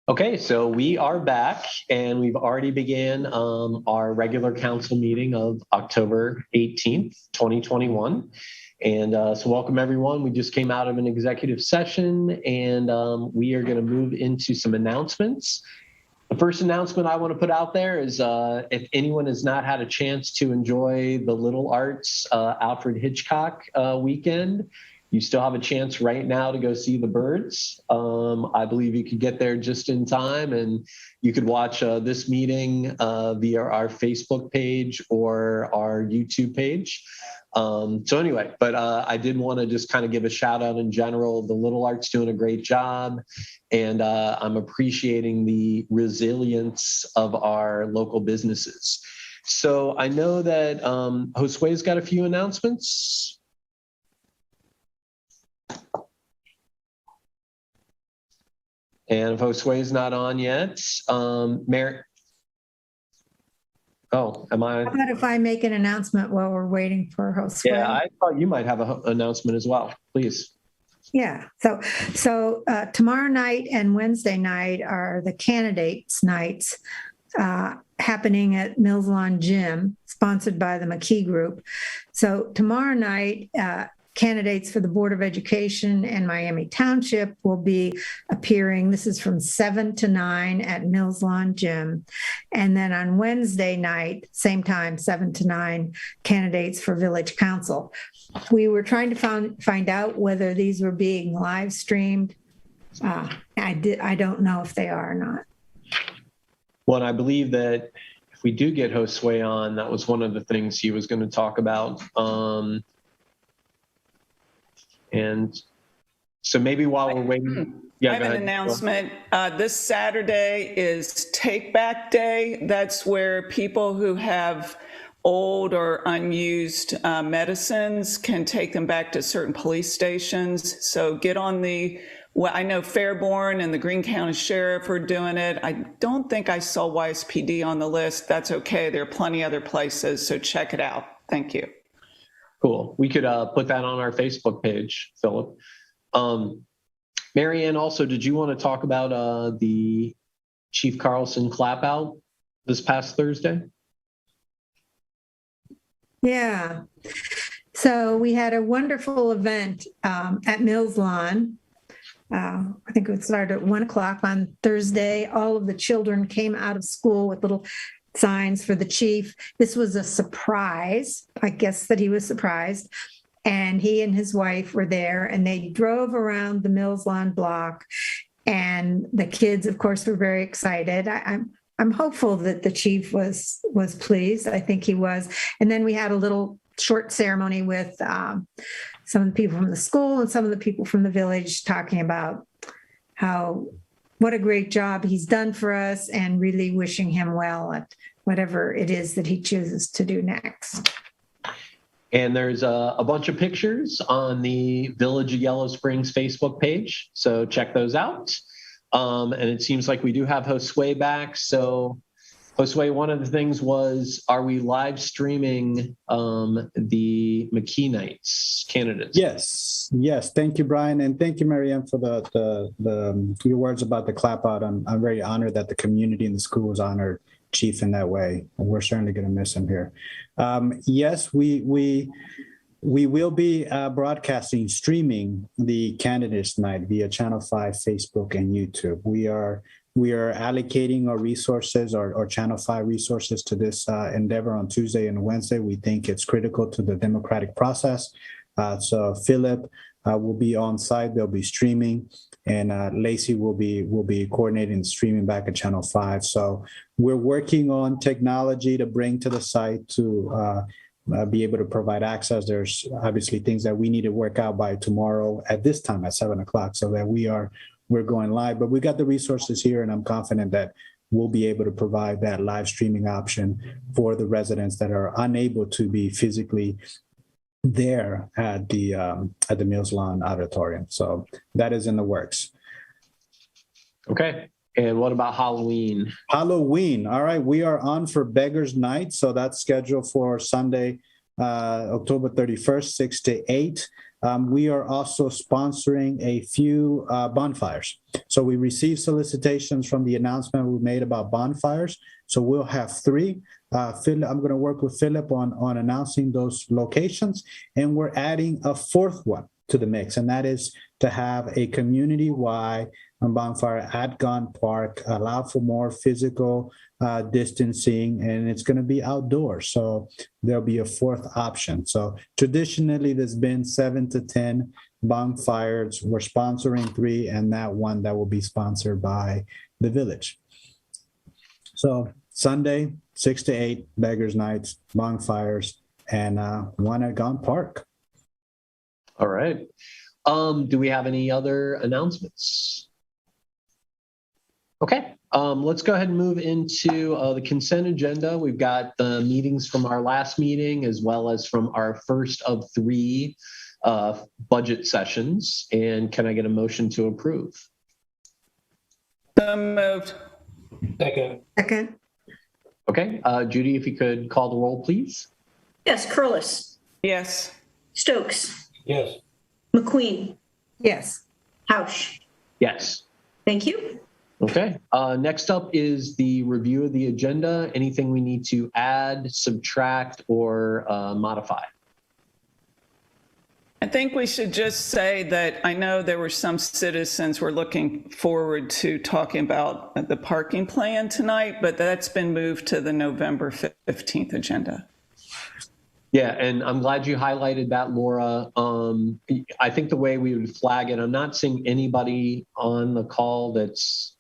Okay, so we are back and we've already began our regular council meeting of October 18th, 2021. And so welcome everyone. We just came out of an executive session and we are gonna move into some announcements. The first announcement I want to put out there is if anyone has not had a chance to enjoy the Little Arts Alfred Hitchcock weekend, you still have a chance right now to go see the birds. I believe you could get there just in time and you could watch this meeting via our Facebook page or our YouTube page. So anyway, but I did want to just kind of give a shout out in general. The Little Art's doing a great job and I'm appreciating the resilience of our local businesses. So I know that Josue's got a few announcements. And if Josue's not on yet, Mary. Oh, am I? How about if I make an announcement while we're waiting for Josue? Yeah, I thought you might have an announcement as well. Please. Yeah. So tomorrow night and Wednesday night are the candidates' nights happening at Mills Lawn Gym, sponsored by the McKee Group. So tomorrow night, candidates for the Board of Education and Miami Township will be appearing. This is from 7 to 9 at Mills Lawn Gym. And then on Wednesday night, same time, 7 to 9, candidates for Village Council. We were trying to find out whether these were being live streamed. I don't know if they are or not. Well, and I believe that if we do get Josue on, that was one of the things he was going to talk about. And so maybe while we're waiting, I have an announcement. This Saturday is Take Back Day. That's where people who have old or unused medicines can take them back to certain police stations. So get on I know Fairborn and the Greene County Sheriff are doing it. I don't think I saw YSPD on the list. That's okay. There are plenty other places, so check it out. Thank you. Cool. We could put that on our Facebook page, Philip. Mary Ann, also, did you want to talk about the Chief Carlson clap out this past Thursday? Yeah. So we had a wonderful event at Mills Lawn. I think it started at 1 o'clock on Thursday. All of the children came out of school with little signs for the chief. This was a surprise. I guess that he was surprised. And he and his wife were there and they drove around the Mills Lawn block. And the kids, of course, were very excited. I'm hopeful that the chief was pleased. I think he was. And then we had a little short ceremony with some of the people from the school and some of the people from the village talking about what a great job he's done for us and really wishing him well at whatever it is that he chooses to do next. And there's a bunch of pictures on the Village of Yellow Springs Facebook page. So check those out. And it seems like we do have Josue back. So Josue, one of the things was, are we live streaming the McKee Nights candidates? Yes. Thank you, Brian, and thank you, Marianne, for your words about the clap out. I'm very honored that the community and the school was honored Chief in that way. And we're certainly going to miss him here. Yes, we will be broadcasting, streaming the candidates night via Channel 5, Facebook, and YouTube. We are allocating our resources, our Channel 5 resources to this endeavor on Tuesday and Wednesday. We think it's critical to the democratic process. So Philip will be on site. They'll be streaming, and Lacey will be coordinating streaming back at Channel 5. So we're working on technology to bring to the site to be able to provide access. There's obviously things that we need to work out by tomorrow at this time at 7 o'clock so that we're going live, but we got the resources here and I'm confident that we'll be able to provide that live streaming option for the residents that are unable to be physically there at the Mills Lawn Auditorium. So that is in the works. Okay. And what about Halloween? All right. We are on for Beggars Night. So that's scheduled for Sunday, October 31st, 6 to 8. We are also sponsoring a few bonfires. So we received solicitations from the announcement we made about bonfires. So we'll have 3. I'm going to work with Philip on announcing those locations, and we're adding a 4th one to the mix, and that is to have a community-wide bonfire at Gone Park, allow for more physical distancing, and it's going to be outdoors. So there'll be a 4th option. So traditionally, there's been 7 to 10 bonfires. We're sponsoring 3, and that one that will be sponsored by the village. So Sunday, 6 to 8, Beggars Nights, bonfires, and one at Gone Park. All right. Do we have any other announcements? Okay, let's go ahead and move into the consent agenda. We've got the meetings from our last meeting as well as from our first of 3 budget sessions. And can I get a motion to approve? So moved. Second. Okay, Judy, if you could call the roll, please. Yes, Curlis. Yes. Stokes. Yes. McQueen. Yes. Hausch. Yes. Thank you. Okay, next up is the review of the agenda. Anything we need to add, subtract, or modify? I think we should just say that I know there were some citizens who were looking forward to talking about the parking plan tonight, but that's been moved to the November 15th agenda. Yeah, and I'm glad you highlighted that, Laura. I think the way we would flag it, I'm not seeing anybody on the call that's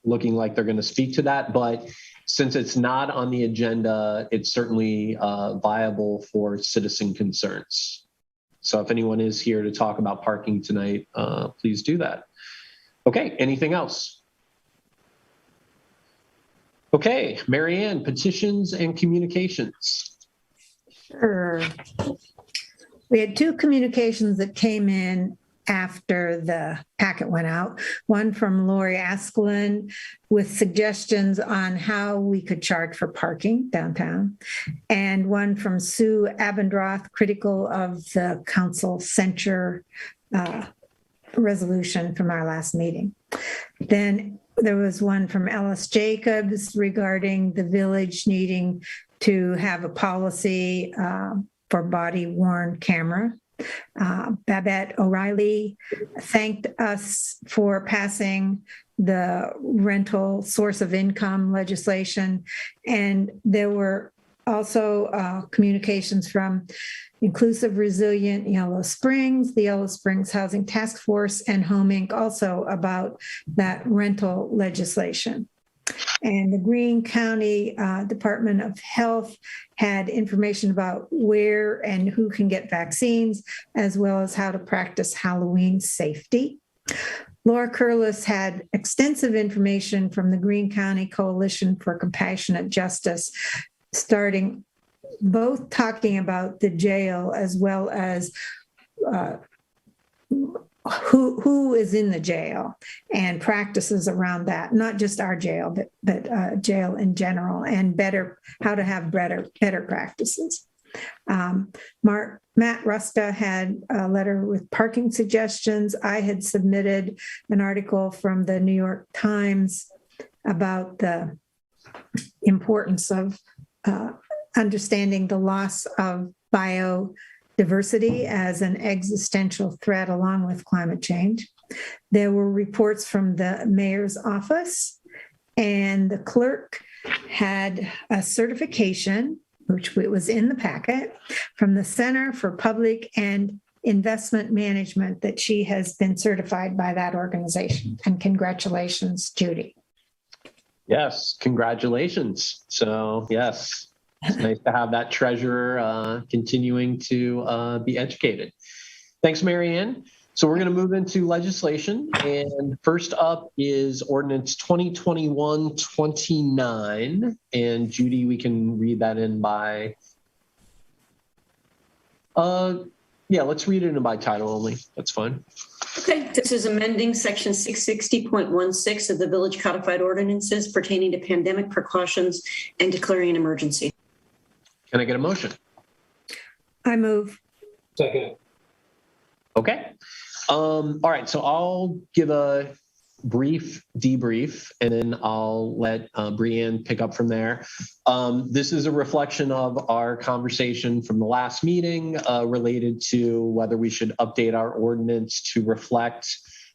looking like they're going to speak to that, but since it's not on the agenda, it's certainly viable for citizen concerns. So if anyone is here to talk about parking tonight, please do that. Okay, anything else? Okay, Mary Ann, petitions and communications. Sure. We had 2 communications that came in after the packet went out. One from Lori Askelin with suggestions on how we could charge for parking downtown, and one from Sue Abendroth, critical of the council censure resolution from our last meeting. Then there was one from Ellis Jacobs regarding the village needing to have a policy for body-worn camera. Babette O'Reilly thanked us for passing the rental source of income legislation. And there were also communications from Inclusive Resilient Yellow Springs, the Yellow Springs Housing Task Force, and Home Inc. also about that rental legislation. And the Greene County Department of Health had information about where and who can get vaccines, as well as how to practice Halloween safety. Laura Curlis had extensive information from the Greene County Coalition for Compassionate Justice, starting both talking about the jail as well as who is in the jail and practices around that, not just our jail, but jail in general, and how to have better practices. Matt Ruska had a letter with parking suggestions. I had submitted an article from the New York Times about the importance of understanding the loss of biodiversity as an existential threat along with climate change. There were reports from the mayor's office, and the clerk had a certification, which was in the packet, from the Center for Public and Investment Management, that she has been certified by that organization. And congratulations, Judy. Yes, congratulations. So yes, it's nice to have that treasurer continuing to be educated. Thanks, Mary Ann. So we're going to move into legislation. And first up is ordinance 2021-29. And Judy, we can read that in by, yeah, let's read it in by title only. That's fine. Okay, this is amending section 660.16 of the Village Codified Ordinances pertaining to pandemic precautions and declaring an emergency. Can I get a motion? I move. Second. Okay. All right. So I'll give a brief debrief and then I'll let Brianne pick up from there. This is a reflection of our conversation from the last meeting related to whether we should update our ordinance to reflect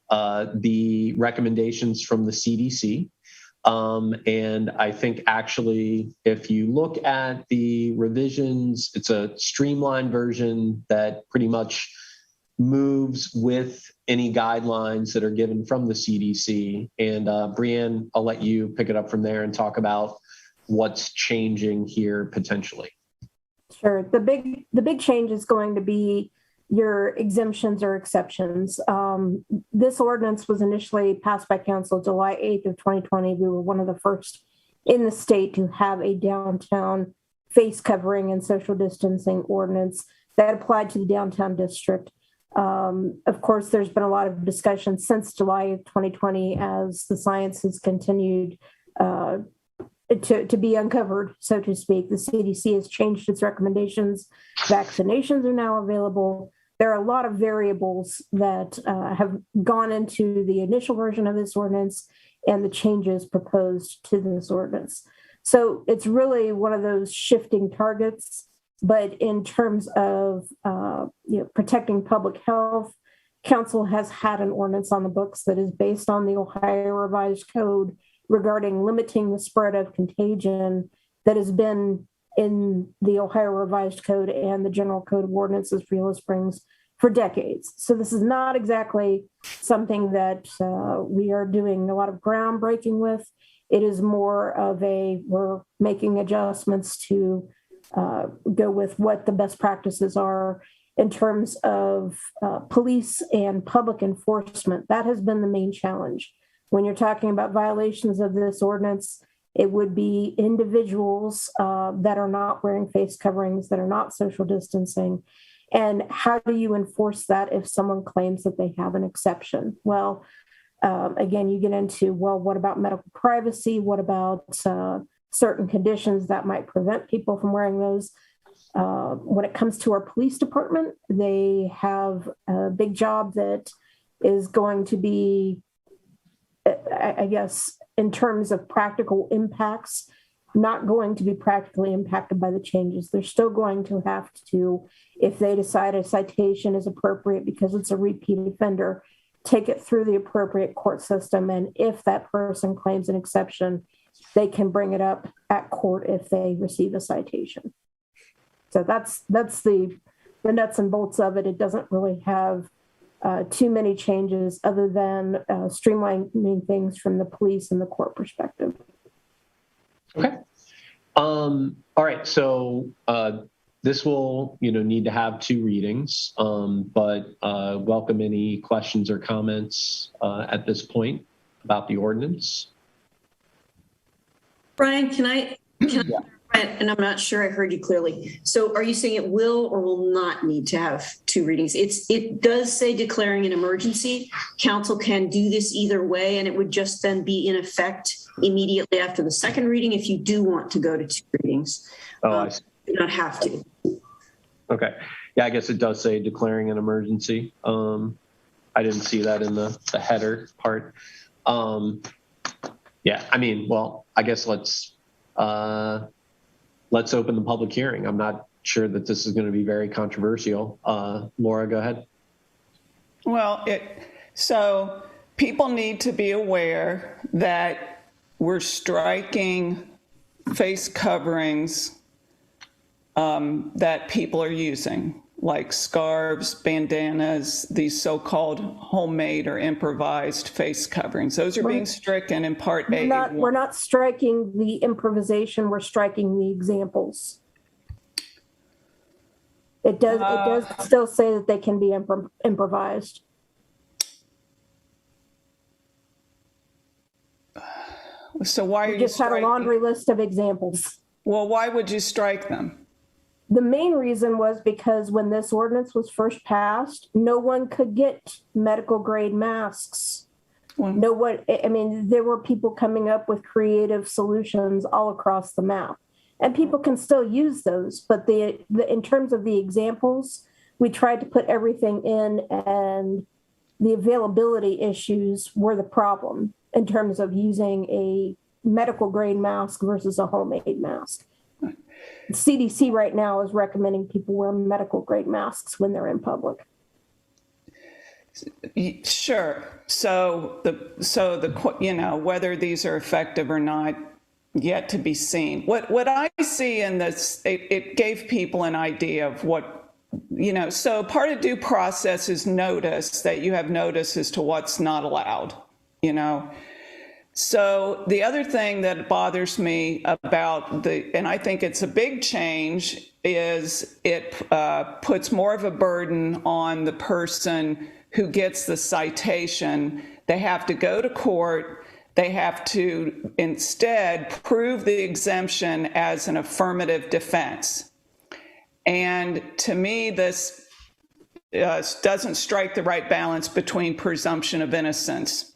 the recommendations from the CDC. And I think actually, if you look at the revisions, it's a streamlined version that pretty much moves with any guidelines that are given from the CDC. And Brianne, I'll let you pick it up from there and talk about what's changing here potentially. Sure. The big change is going to be your exemptions or exceptions. This ordinance was initially passed by council July 8th of 2020. We were one of the first in the state to have a downtown face covering and social distancing ordinance that applied to the downtown district. Of course, there's been a lot of discussion since July of 2020 as the science has continued to be uncovered, so to speak. The CDC has changed its recommendations. Vaccinations are now available. There are a lot of variables that have gone into the initial version of this ordinance and the changes proposed to this ordinance. So it's really one of those shifting targets. But in terms of protecting public health, council has had an ordinance on the books that is based on the Ohio Revised Code regarding limiting the spread of contagion that has been in the Ohio Revised Code and the General Code of Ordinances for Yellow Springs for decades. So this is not exactly something that we are doing a lot of groundbreaking with. It is more of we're making adjustments to go with what the best practices are in terms of police and public enforcement. That has been the main challenge. When you're talking about violations of this ordinance, it would be individuals that are not wearing face coverings, that are not social distancing. And how do you enforce that if someone claims that they have an exception? Well, again, you get into, well, what about medical privacy? What about certain conditions that might prevent people from wearing those? When it comes to our police department, they have a big job that is going to be, I guess, in terms of practical impacts, not going to be practically impacted by the changes. They're still going to have to, if they decide a citation is appropriate because it's a repeat offender, take it through the appropriate court system. And if that person claims an exception, they can bring it up at court if they receive a citation. So that's the nuts and bolts of it. It doesn't really have too many changes other than streamlining things from the police and the court perspective. Okay. All right. So this will, need to have two readings, but welcome any questions or comments at this point about the ordinance. Brian, can I and I'm not sure I heard you clearly. So are you saying it will or will not need to have two readings? It does say declaring an emergency. Council can do this either way, and it would just then be in effect immediately after the second reading if you do want to go to two readings. I see. You do not have to. Okay. Yeah, I guess it does say declaring an emergency. I didn't see that in the header part. Yeah, I guess let's open the public hearing. I'm not sure that this is going to be very controversial. Laura, go ahead. Well, so people need to be aware that we're striking face coverings that people are using, like scarves, bandanas, these so-called homemade or improvised face coverings. Those are being stricken in Part A. We're not striking the improvisation, we're striking the examples. It does still say that they can be improvised. So why are you just had a laundry list of examples. Well, why would you strike them? The main reason was because when this ordinance was first passed, no one could get medical grade masks. There were people coming up with creative solutions all across the map. and people can still use those. But in terms of the examples, we tried to put everything in, and the availability issues were the problem in terms of using a medical grade mask versus a homemade mask. The CDC right now is recommending people wear medical grade masks when they're in public. Sure. So whether these are effective or not, yet to be seen. What I see in this, it gave people an idea of what, so part of due process is notice, that you have notice as to what's not allowed, So the other thing that bothers me about and I think it's a big change, is it puts more of a burden on the person who gets the citation. They have to go to court. They have to instead prove the exemption as an affirmative defense. And to me, this doesn't strike the right balance between presumption of innocence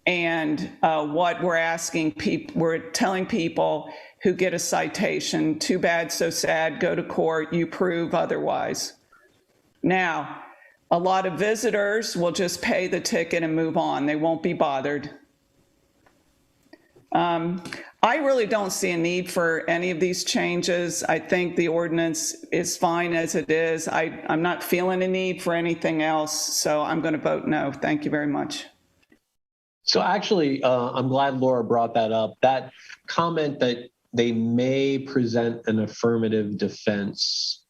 and what we're asking people. We're telling people who get a citation, too bad, so sad, go to court, you prove otherwise. Now, a lot of visitors will just pay the ticket and move on. They won't be bothered. I really don't see a need for any of these changes. I think the ordinance is fine as it is. I'm not feeling a need for anything else, so I'm going to vote no. Thank you very much. So actually, I'm glad Laura brought that up. That comment that they may present an affirmative defense,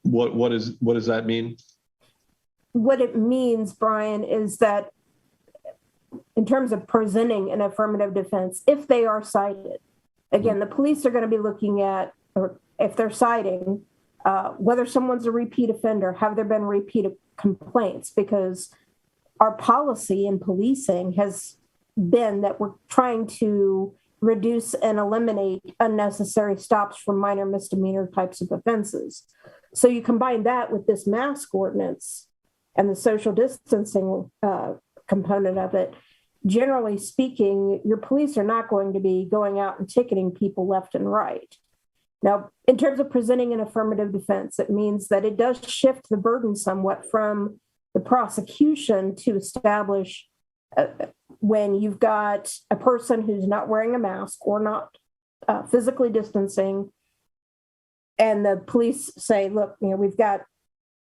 what does that mean? What it means, Brian, is that in terms of presenting an affirmative defense, if they are cited, again, the police are going to be looking at, or if they're citing, whether someone's a repeat offender, have there been repeat complaints? Because our policy in policing has been that we're trying to reduce and eliminate unnecessary stops for minor misdemeanor types of offenses. So you combine that with this mask ordinance and the social distancing component of it. Generally speaking, your police are not going to be going out and ticketing people left and right. Now, in terms of presenting an affirmative defense, it means that it does shift the burden somewhat from the prosecution to establish when you've got a person who's not wearing a mask or not physically distancing, and the police say, look, we've got,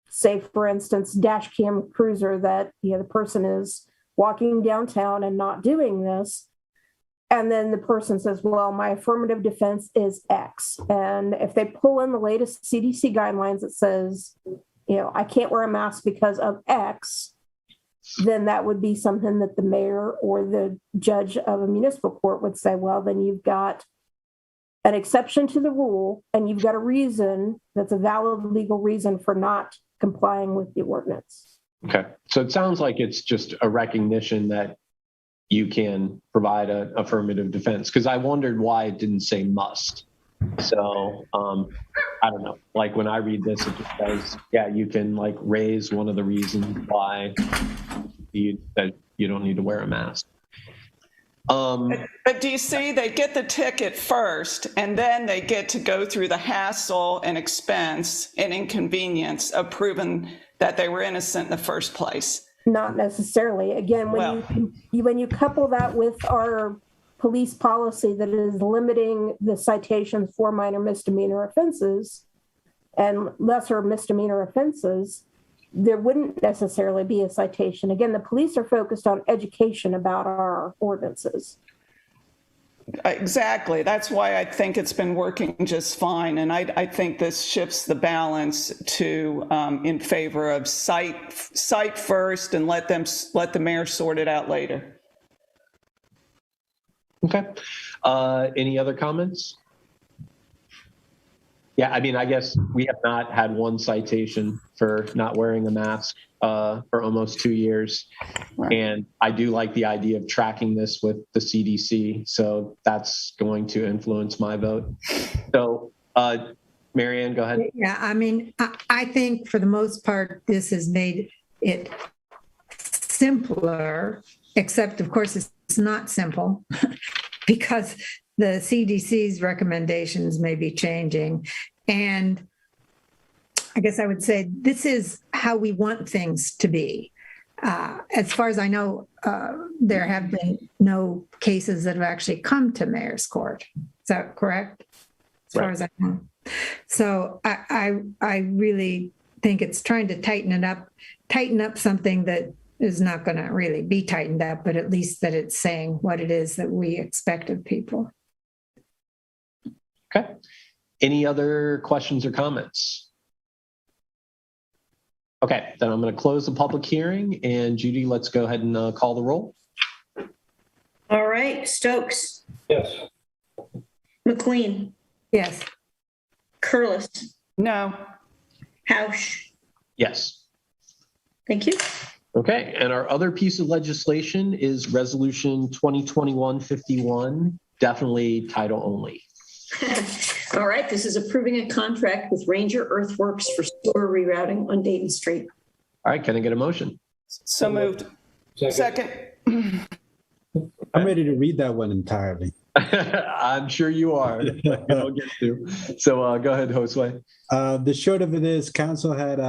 say, for instance, dash cam cruiser that, the person is walking downtown and not doing this. And then the person says, well, my affirmative defense is X. And if they pull in the latest CDC guidelines that says, I can't wear a mask because of X, then that would be something that the mayor or the judge of a municipal court would say, well, then you've got an exception to the rule and you've got a reason that's a valid legal reason for not complying with the ordinance. Okay. So it sounds like it's just a recognition that you can provide an affirmative defense, because I wondered why it didn't say must. So I don't know, like when I read this, it just says, yeah, you can raise one of the reasons why that you don't need to wear a mask. But do you see, they get the ticket first, and then they get to go through the hassle and expense and inconvenience of proving that they were innocent in the first place. Not necessarily. Again, when you couple that with our police policy that is limiting the citations for minor misdemeanor offenses and lesser misdemeanor offenses, there wouldn't necessarily be a citation. Again, the police are focused on education about our ordinances. Exactly. That's why I think it's been working just fine. And I think this shifts the balance to in favor of cite first and let the mayor sort it out later. Okay. Any other comments? Yeah, I guess we have not had one citation for not wearing a mask for almost 2 years. Right. And I do like the idea of tracking this with the CDC. So that's going to influence my vote. So, Marianne, go ahead. Yeah, I think for the most part, this has made it simpler, except of course it's not simple because the CDC's recommendations may be changing. And I guess I would say this is how we want things to be. As far as I know, there have been no cases that have actually come to mayor's court. Is that correct? As far as I know. So I really think it's trying to tighten up something that is not going to really be tightened up, but at least that it's saying what it is that we expect of people. Okay. Any other questions or comments? Okay, then I'm going to close the public hearing, and Judy, let's go ahead and call the roll. All right, Stokes, Yes. McQueen, Yes. Curlis, No. Hausch. Yes. Thank you. Okay, and our other piece of legislation is Resolution 2021-51, definitely title only. All right, this is approving a contract with Ranger Earthworks for sewer rerouting on Dayton Street. All right, can I get a motion? So moved. Second. I'm ready to read that one entirely. I'm sure you are. I'll get to. So go ahead, Josue. The short of it is, council had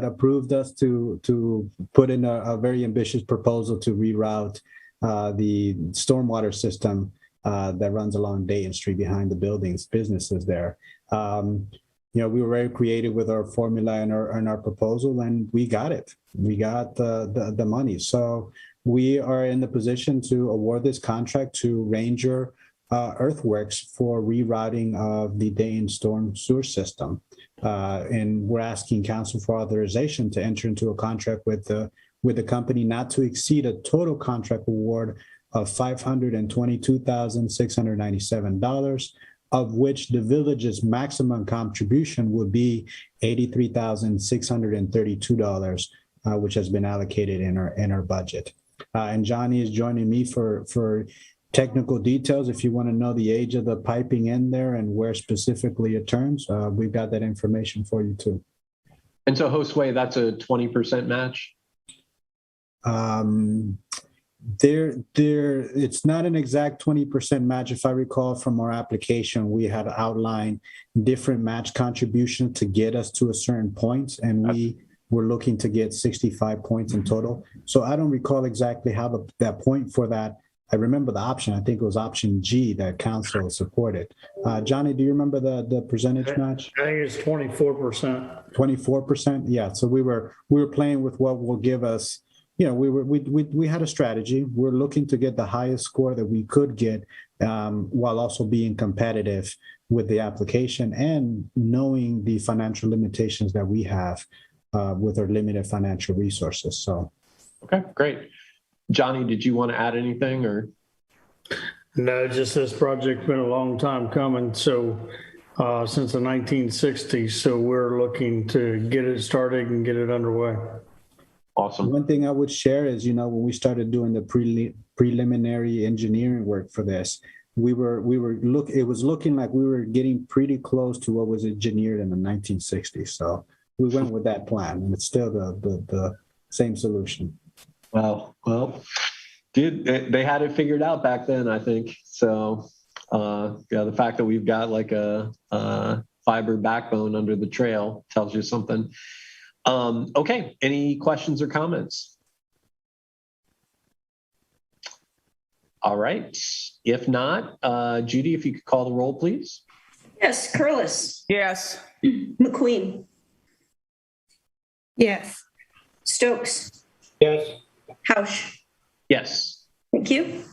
approved us to put in a very ambitious proposal to reroute the stormwater system that runs along Dayton Street behind the businesses there. We were very creative with our formula and our proposal, and we got it. We got the money. So we are in the position to award this contract to Ranger Earthworks for rerouting of the Dayton storm sewer system. And we're asking council for authorization to enter into a contract with the company not to exceed a total contract award of $522,697, of which the village's maximum contribution would be $83,632, which has been allocated in our budget. And Johnny is joining me for technical details. If you want to know the age of the piping in there and where specifically it turns, we've got that information for you too. And so, Josue, that's a 20% match? It's not an exact 20% match. If I recall from our application, we had outlined different match contributions to get us to a certain point, and we were looking to get 65 points in total. So I don't recall exactly how that point for that. I remember the option. I think it was option G that council supported. Johnny, do you remember the percentage match? I think it's 24%. 24%. Yeah. So we were playing with what will give us. We had a strategy. We're looking to get the highest score that we could get, while also being competitive with the application and knowing the financial limitations that we have with our limited financial resources. So, okay, great. Johnny, did you want to add anything or? No, just this project's been a long time coming. So since the 1960s. So we're looking to get it started and get it underway. Awesome. One thing I would share is, when we started doing the preliminary engineering work for this, it was looking like we were getting pretty close to what was engineered in the 1960s. So we went with that plan, and it's still the same solution. Wow. Well, dude, they had it figured out back then, I think. So, the fact that we've got like a fiber backbone under the trail tells you something. Okay, any questions or comments? All right. If not, Judy, if you could call the roll, please. Yes, Curlis. Yes. McQueen. Yes. Stokes. Yes. Hausch. Yes. Thank you.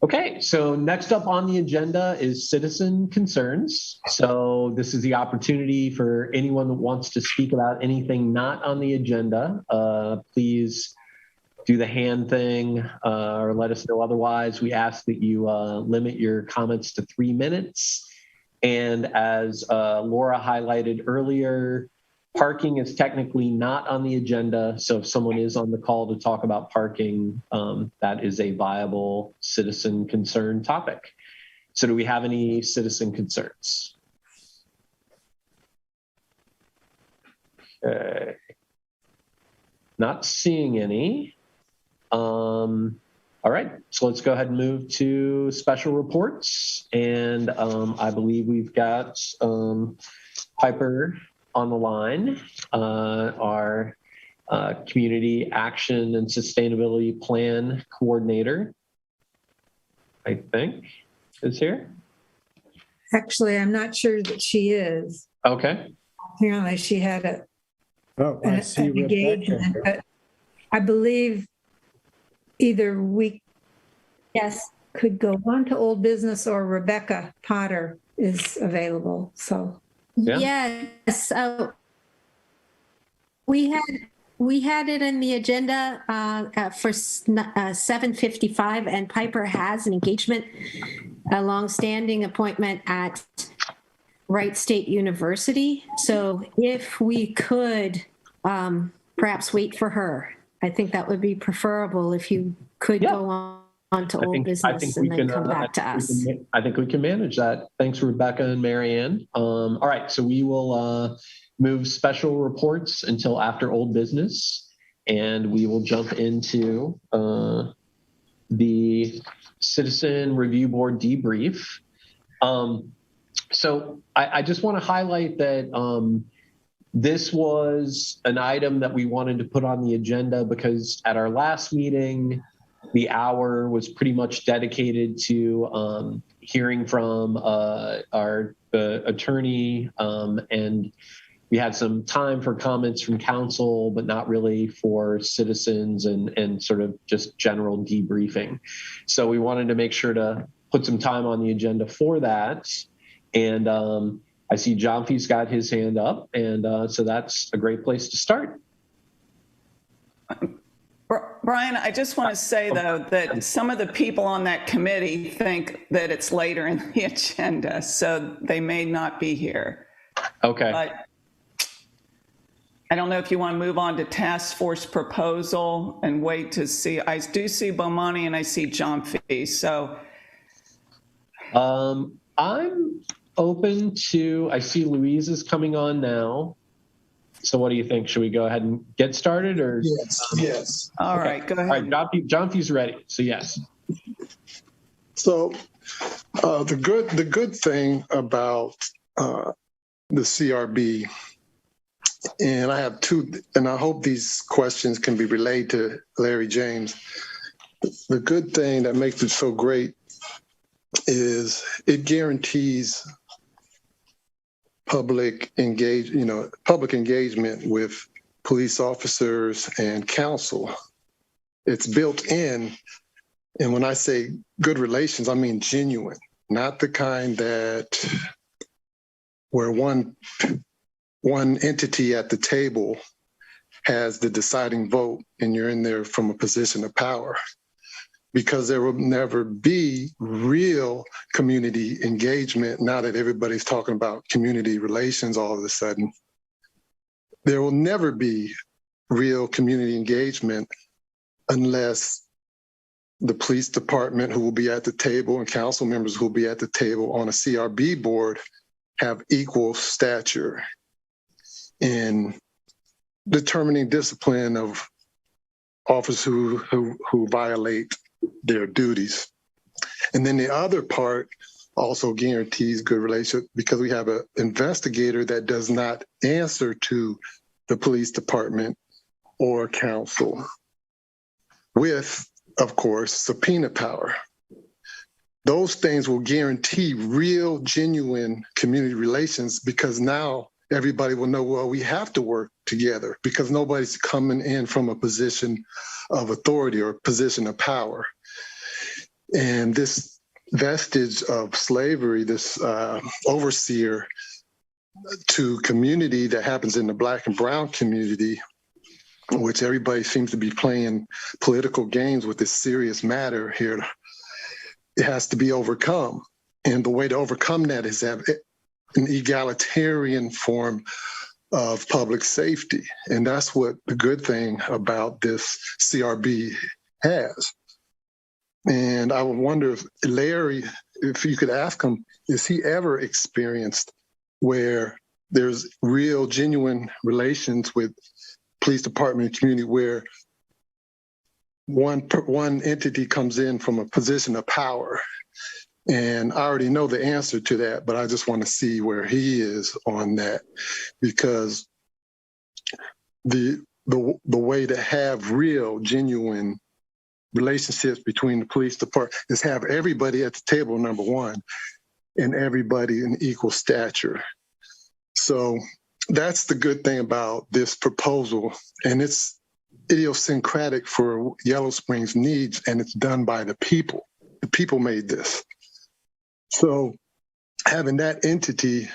Okay, so next up on the agenda is citizen concerns. So this is the opportunity for anyone that wants to speak about anything not on the agenda. Please do the hand thing or let us know otherwise. We ask that you limit your comments to 3 minutes. And as Laura highlighted earlier, parking is technically not on the agenda. So if someone is on the call to talk about parking, that is a viable citizen concern topic. So do we have any citizen concerns? Okay. Not seeing any. All right, so let's go ahead and move to special reports. And I believe we've got Piper on the line, our Community Action and Sustainability Plan Coordinator, I think, is here. Actually, I'm not sure that she is. Okay. Apparently she had Oh, I see an engagement, Rebecca. but I believe either we Yes. could go on to old business or Rebecca Potter is available. So Yeah. Yes, we had it in the agenda for 7:55, and Piper has an engagement, a longstanding appointment at Wright State University. So if we could perhaps wait for her, I think that would be preferable if you could Yeah. go on to old business and then come back to us. I think we can manage that. Thanks, Rebecca and Marianne. All right, so we will move special reports until after old business, and we will jump into the Citizen Review Board debrief. So I just want to highlight that this was an item that we wanted to put on the agenda because at our last meeting, the hour was pretty much dedicated to hearing from our attorney, and we had some time for comments from council, but not really for citizens and sort of just general debriefing. So we wanted to make sure to put some time on the agenda for that. And I see John Fee's got his hand up, and so that's a great place to start. Brian, I just want to say, though, that some of the people on that committee think that it's later in the agenda, so they may not be here. Okay. But I don't know if you want to move on to task force proposal and wait to see. I do see Bomani and I see John Fee. So I'm open to, I see Louise is coming on now. So what do you think? Should we go ahead and get started or? Yes. all right, go ahead. All right, John Fee's ready. So yes. So the good thing about the CRB, and I have two, and I hope these questions can be relayed to Larry James. The good thing that makes it so great is it guarantees public engagement with police officers and council. It's built in, and when I say good relations, I mean genuine, not the kind that where one entity at the table has the deciding vote and you're in there from a position of power. Because there will never be real community engagement now that everybody's talking about community relations all of a sudden. There will never be real community engagement unless the police department who will be at the table and council members who will be at the table on a CRB board have equal stature in determining discipline of officers who violate their duties. And then the other part also guarantees good relationship because we have an investigator that does not answer to the police department or council with, of course, subpoena power. Those things will guarantee real, genuine community relations because now everybody will know, well, we have to work together because nobody's coming in from a position of authority or position of power. And this vestige of slavery, this overseer to community that happens in the Black and brown community, which everybody seems to be playing political games with this serious matter here, it has to be overcome. And the way to overcome that is have an egalitarian form of public safety. And that's what the good thing about this CRB has. And I would wonder if Larry, if you could ask him, is he ever experienced where there's real, genuine relations with police department and community where one entity comes in from a position of power. And I already know the answer to that, but I just want to see where he is on that, because the way to have real, genuine relationships between the police department is have everybody at the table, number one, and everybody in equal stature. So that's the good thing about this proposal, and it's idiosyncratic for Yellow Springs needs, and it's done by the people. The people made this. So having that entity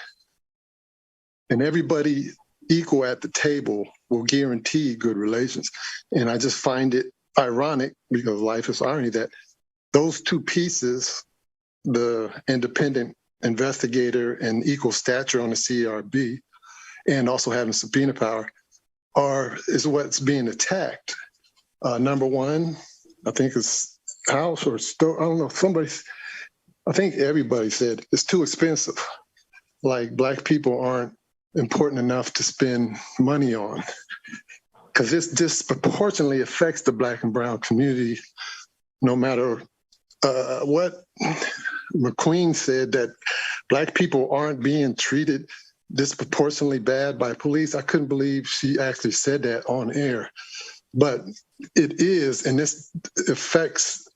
and everybody equal at the table will guarantee good relations. And I just find it ironic, because life is irony, that those two pieces, the independent investigator and equal stature on the CRB, and also having subpoena power, is what's being attacked. Number one, I think it's House or Stowe, I don't know, I think everybody said it's too expensive. Like, Black people aren't important enough to spend money on, because this disproportionately affects the Black and brown community, no matter what McQueen said, that Black people aren't being treated disproportionately bad by police. I couldn't believe she actually said that on air, but it is, and this affects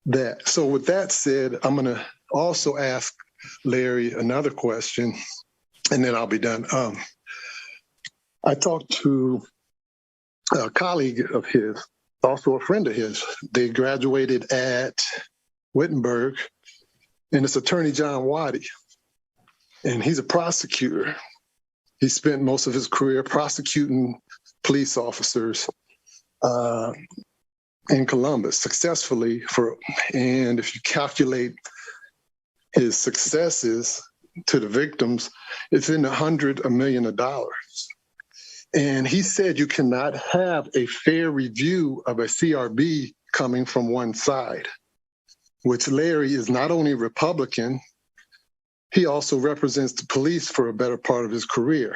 that. So with that said, I'm going to also ask Larry another question, and then I'll be done. I talked to a colleague of his, also a friend of his. They graduated at Wittenberg, and it's Attorney John Waddy, and he's a prosecutor. He spent most of his career prosecuting police officers in Columbus successfully, and if you calculate his successes to the victims, it's in $100 million. And he said you cannot have a fair review of a CRB coming from one side, which Larry is not only Republican, he also represents the police for a better part of his career.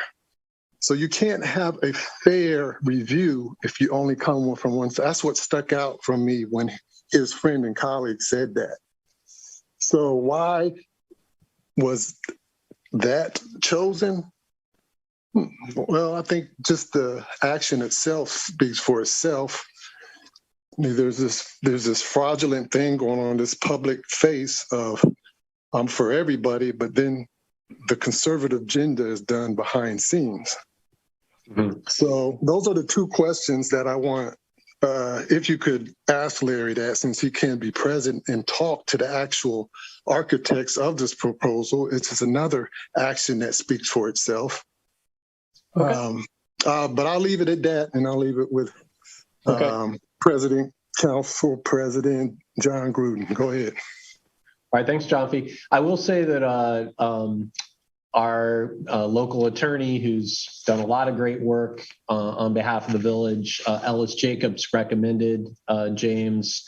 So you can't have a fair review if you only come from one side. That's what stuck out from me when his friend and colleague said that. So why was that chosen? Well, I think just the action itself speaks for itself. I mean, there's this fraudulent thing going on, this public face of I'm for everybody, but then the conservative agenda is done behind scenes. Mm-hmm. So those are the two questions that I want, if you could ask Larry that, since he can't be present, and talk to the actual architects of this proposal. It's just another action that speaks for itself. Okay. But I'll leave it at that, and I'll leave it with Council President John Gruden. Go ahead. All right, thanks, John Fee. I will say that our local attorney, who's done a lot of great work on behalf of the village, Ellis Jacobs, recommended James,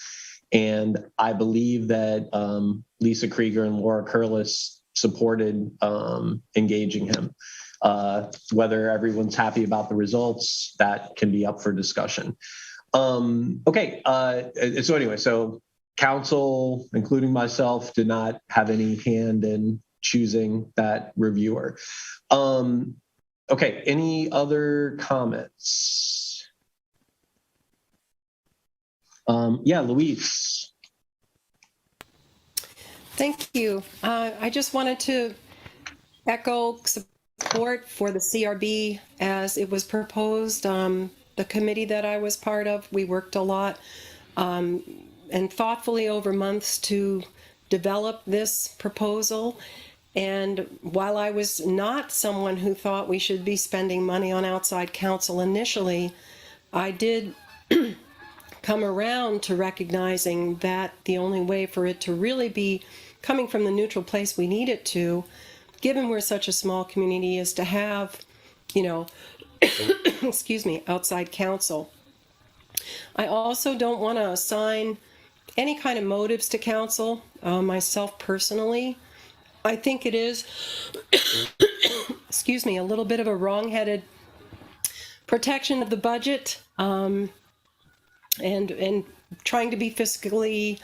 and I believe that Lisa Krieger and Laura Curlis supported engaging him. Whether everyone's happy about the results, that can be up for discussion. So council, including myself, did not have any hand in choosing that reviewer. Any other comments? Louise. Thank you. I just wanted to echo support for the CRB as it was proposed. The committee that I was part of, we worked a lot and thoughtfully over months to develop this proposal. And while I was not someone who thought we should be spending money on outside counsel initially, I did come around to recognizing that the only way for it to really be coming from the neutral place we need it to, given we're such a small community, is to have, outside counsel. I also don't want to assign any kind of motives to counsel, myself personally. I think it is, a little bit of a wrong-headed protection of the budget, and trying to be fiscally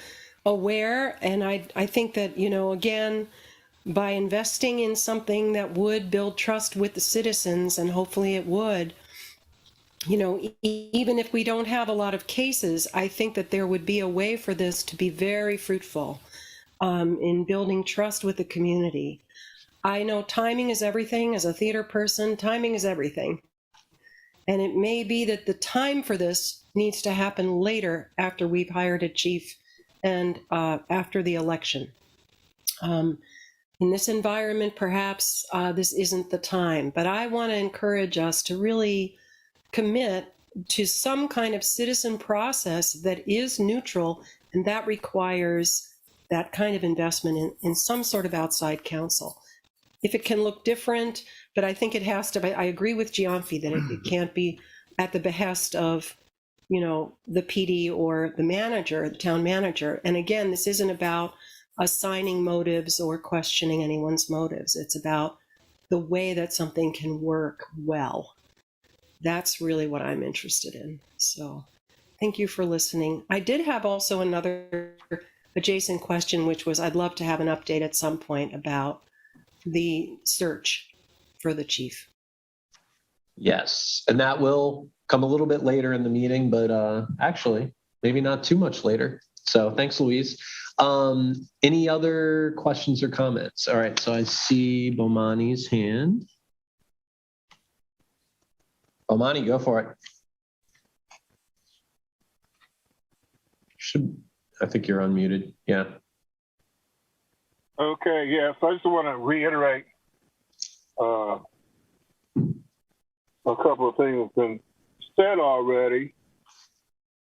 aware. And I think that, you know, again, by investing in something that would build trust with the citizens, and hopefully it would, you know, even if we don't have a lot of cases, I think that there would be a way for this to be very fruitful in building trust with the community. I know timing is everything. As a theater person, timing is everything. And it may be that the time for this needs to happen later, after we've hired a chief and after the election. In this environment, perhaps this isn't the time, but I want to encourage us to really commit to some kind of citizen process that is neutral, and that requires that kind of investment in some sort of outside counsel. If it can look different, but I think it has to, I agree with Gianfi that it can't be at the behest of, you know, the PD or the manager, the town manager. And again, this isn't about assigning motives or questioning anyone's motives. It's about the way that something can work well. That's really what I'm interested in. So thank you for listening. I did have also another adjacent question, which was I'd love to have an update at some point about the search for the chief. Yes, and that will come a little bit later in the meeting, but actually maybe not too much later. So thanks, Louise. Any other questions or comments? All right, so I see Bomani's hand. Bomani, go for it. I think you're unmuted. Yeah. Okay, yeah, so I just want to reiterate a couple of things that have been said already.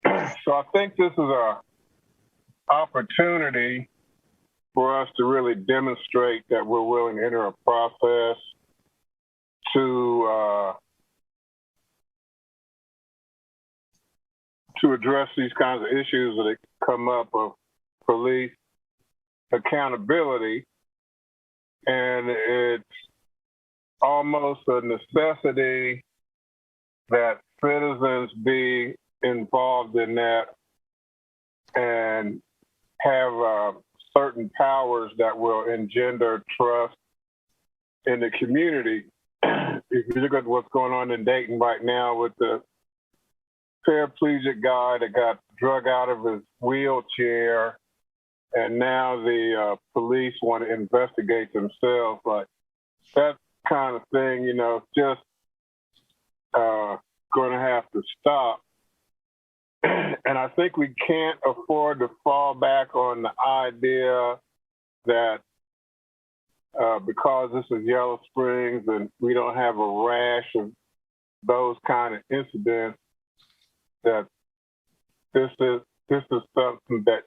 So I think this is an opportunity for us to really demonstrate that we're willing to enter a process to address these kinds of issues that come up of police accountability. And it's almost a necessity that citizens be involved in that and have certain powers that will engender trust in the community. If you look at what's going on in Dayton right now with the paraplegic guy that got drug out of his wheelchair, and now the police want to investigate themselves, like that kind of thing, you know, just going to have to stop. And I think we can't afford to fall back on the idea that because this is Yellow Springs and we don't have a rash of those kind of incidents, that this is something that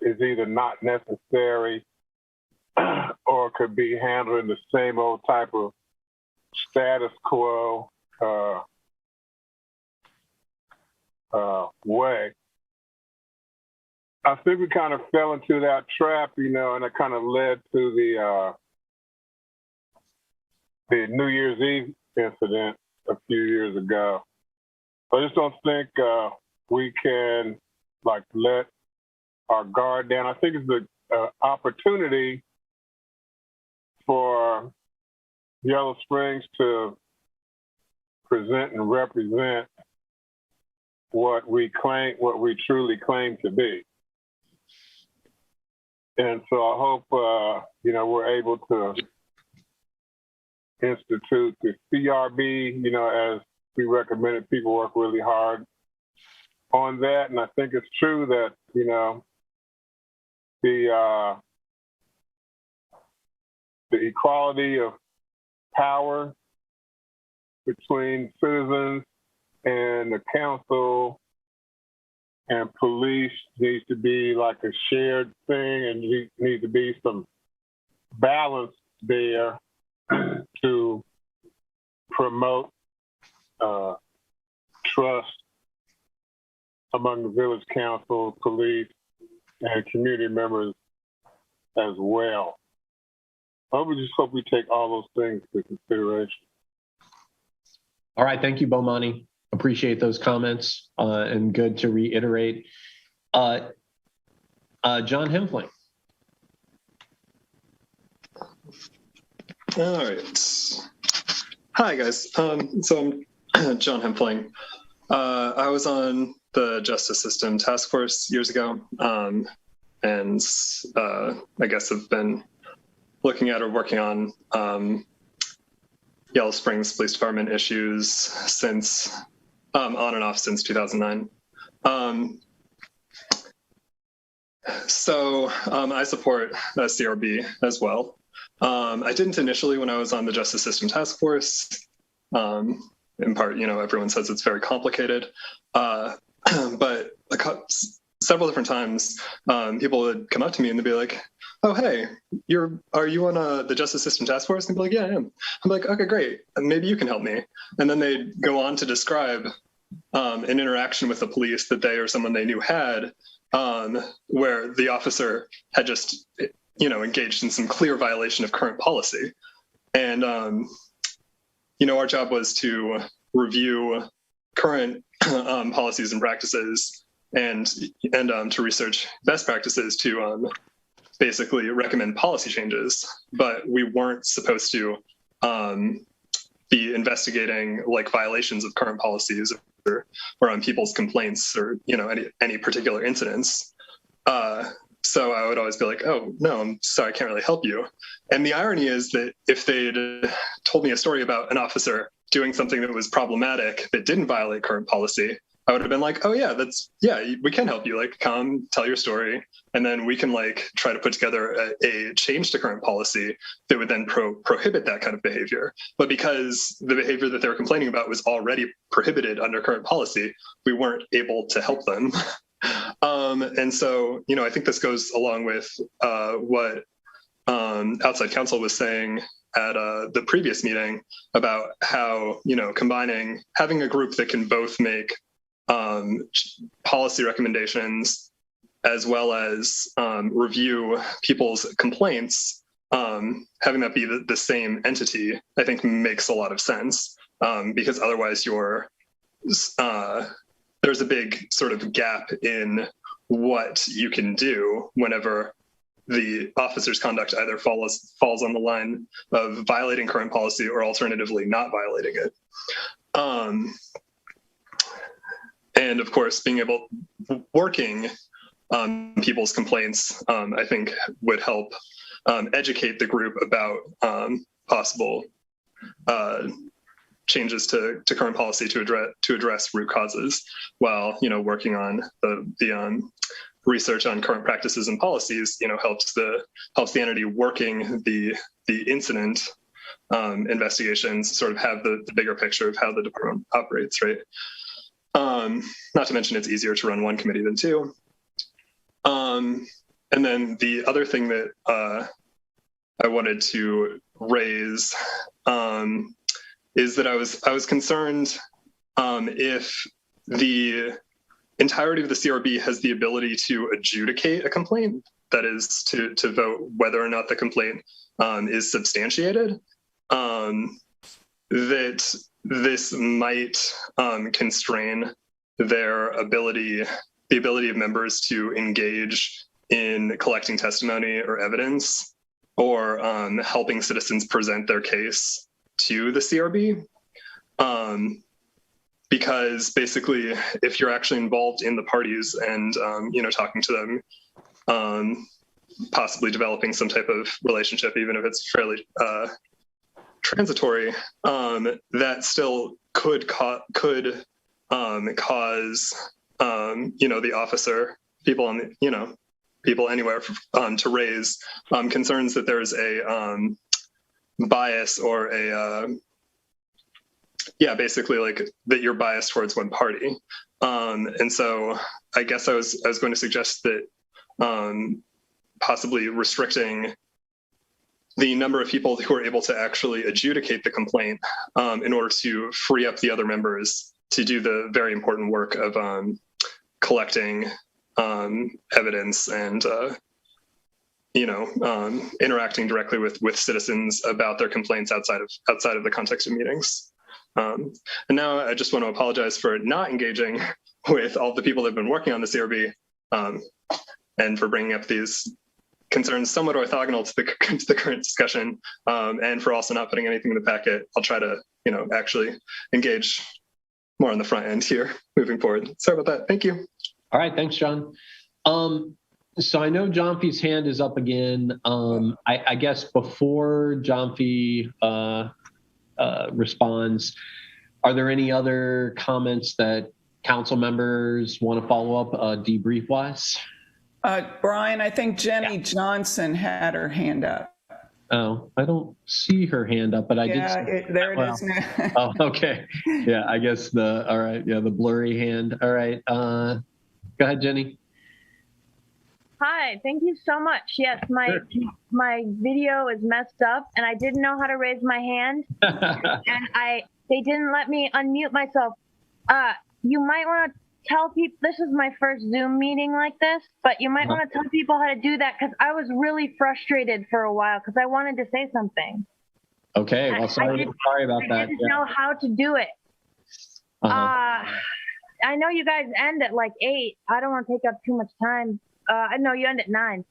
is either not necessary or could be handled in the same old type of status quo way. I think we kind of fell into that trap, you know, and it kind of led to the New Year's Eve incident a few years ago. I just don't think we can like let our guard down. I think it's an opportunity for Yellow Springs to present and represent what we truly claim to be. And so I hope, you know, we're able to institute the CRB, you know, as we recommended. People work really hard on that. And I think it's true that, you know, the equality of power between citizens and the council and police needs to be like a shared thing, and there needs to be some balance there to promote trust among the village council, police, and community members as well. I would just hope we take all those things into consideration. All right, thank you, Bomani. appreciate those comments and good to reiterate. John Hempling. All right. Hi, guys. So I'm John Hempling. I was on the Justice System Task Force years ago, and I guess have been looking at or working on Yellow Springs Police Department issues since on and off since 2009. So I support CRB as well. I didn't initially when I was on the Justice System Task Force. In part, everyone says it's very complicated, but several different times, people would come up to me and they'd be like, "Oh, hey, are you on the Justice System Task Force?" And they'd be like, "Yeah, I am." I'm like, "Okay, great. Maybe you can help me." And then they'd go on to describe an interaction with the police that they or someone they knew had, where the officer had just, engaged in some clear violation of current policy. And, our job was to review current policies and practices and to research best practices to basically recommend policy changes. But we weren't supposed to be investigating like violations of current policies or on people's complaints or any particular incidents. So I would always be like, "Oh no, I'm sorry, I can't really help you." And the irony is that if they'd told me a story about an officer doing something that was problematic that didn't violate current policy, I would have been like, "Oh yeah, we can help you. Like, come tell your story, and then we can like try to put together a change to current policy that would then prohibit that kind of behavior." But because the behavior that they were complaining about was already prohibited under current policy, we weren't able to help them. And so, I think this goes along with what outside counsel was saying at the previous meeting about how, having a group that can both make policy recommendations as well as review people's complaints, having that be the same entity, I think makes a lot of sense, because otherwise there's a big sort of gap in what you can do whenever the officer's conduct either falls on the line of violating current policy or alternatively not violating it. And of course, working people's complaints, I think would help educate the group about possible changes to current policy to address root causes, while working on the research on current practices and policies helps the entity working the incident investigations sort of have the bigger picture of how the department operates, right? Not to mention it's easier to run one committee than two. And then the other thing that I wanted to raise is that I was concerned if the entirety of the CRB has the ability to adjudicate a complaint, that is to vote whether or not the complaint is substantiated, that this might constrain the ability of members to engage in collecting testimony or evidence or helping citizens present their case to the CRB. Because basically, if you're actually involved in the parties and talking to them, possibly developing some type of relationship, even if it's fairly transitory, that still could cause the officer, people anywhere to raise concerns that there's a bias or basically like that you're biased towards one party. And so I guess I was going to suggest that possibly restricting the number of people who are able to actually adjudicate the complaint in order to free up the other members to do the very important work of collecting evidence and interacting directly with citizens about their complaints outside of the context of meetings. And now I just want to apologize for not engaging with all the people that have been working on the CRB, and for bringing up these concerns somewhat orthogonal to the current discussion, and for also not putting anything in the packet. I'll try to, actually engage more on the front end here moving forward. Sorry about that. Thank you. All right, thanks, John. So I know John Fee's hand is up again. I guess before John Fee responds, are there any other comments that council members want to follow up debrief wise? Brian, I think Jenny Johnson had her hand up. Oh, I don't see her hand up, but I did see there it is now. Oh, okay. Yeah, I guess all right. Yeah, the blurry hand. All right. Go ahead, Jenny. Hi, thank you so much. Yes, my video is messed up and I didn't know how to raise my hand and they didn't let me unmute myself. You might want to tell people, this is my first Zoom meeting like this, but you might want to tell people how to do that because I was really frustrated for a while because I wanted to say something. Okay, well, sorry about that. I didn't know how to do it. I know you guys end at like 8. I don't want to take up too much time. I know you end at 9.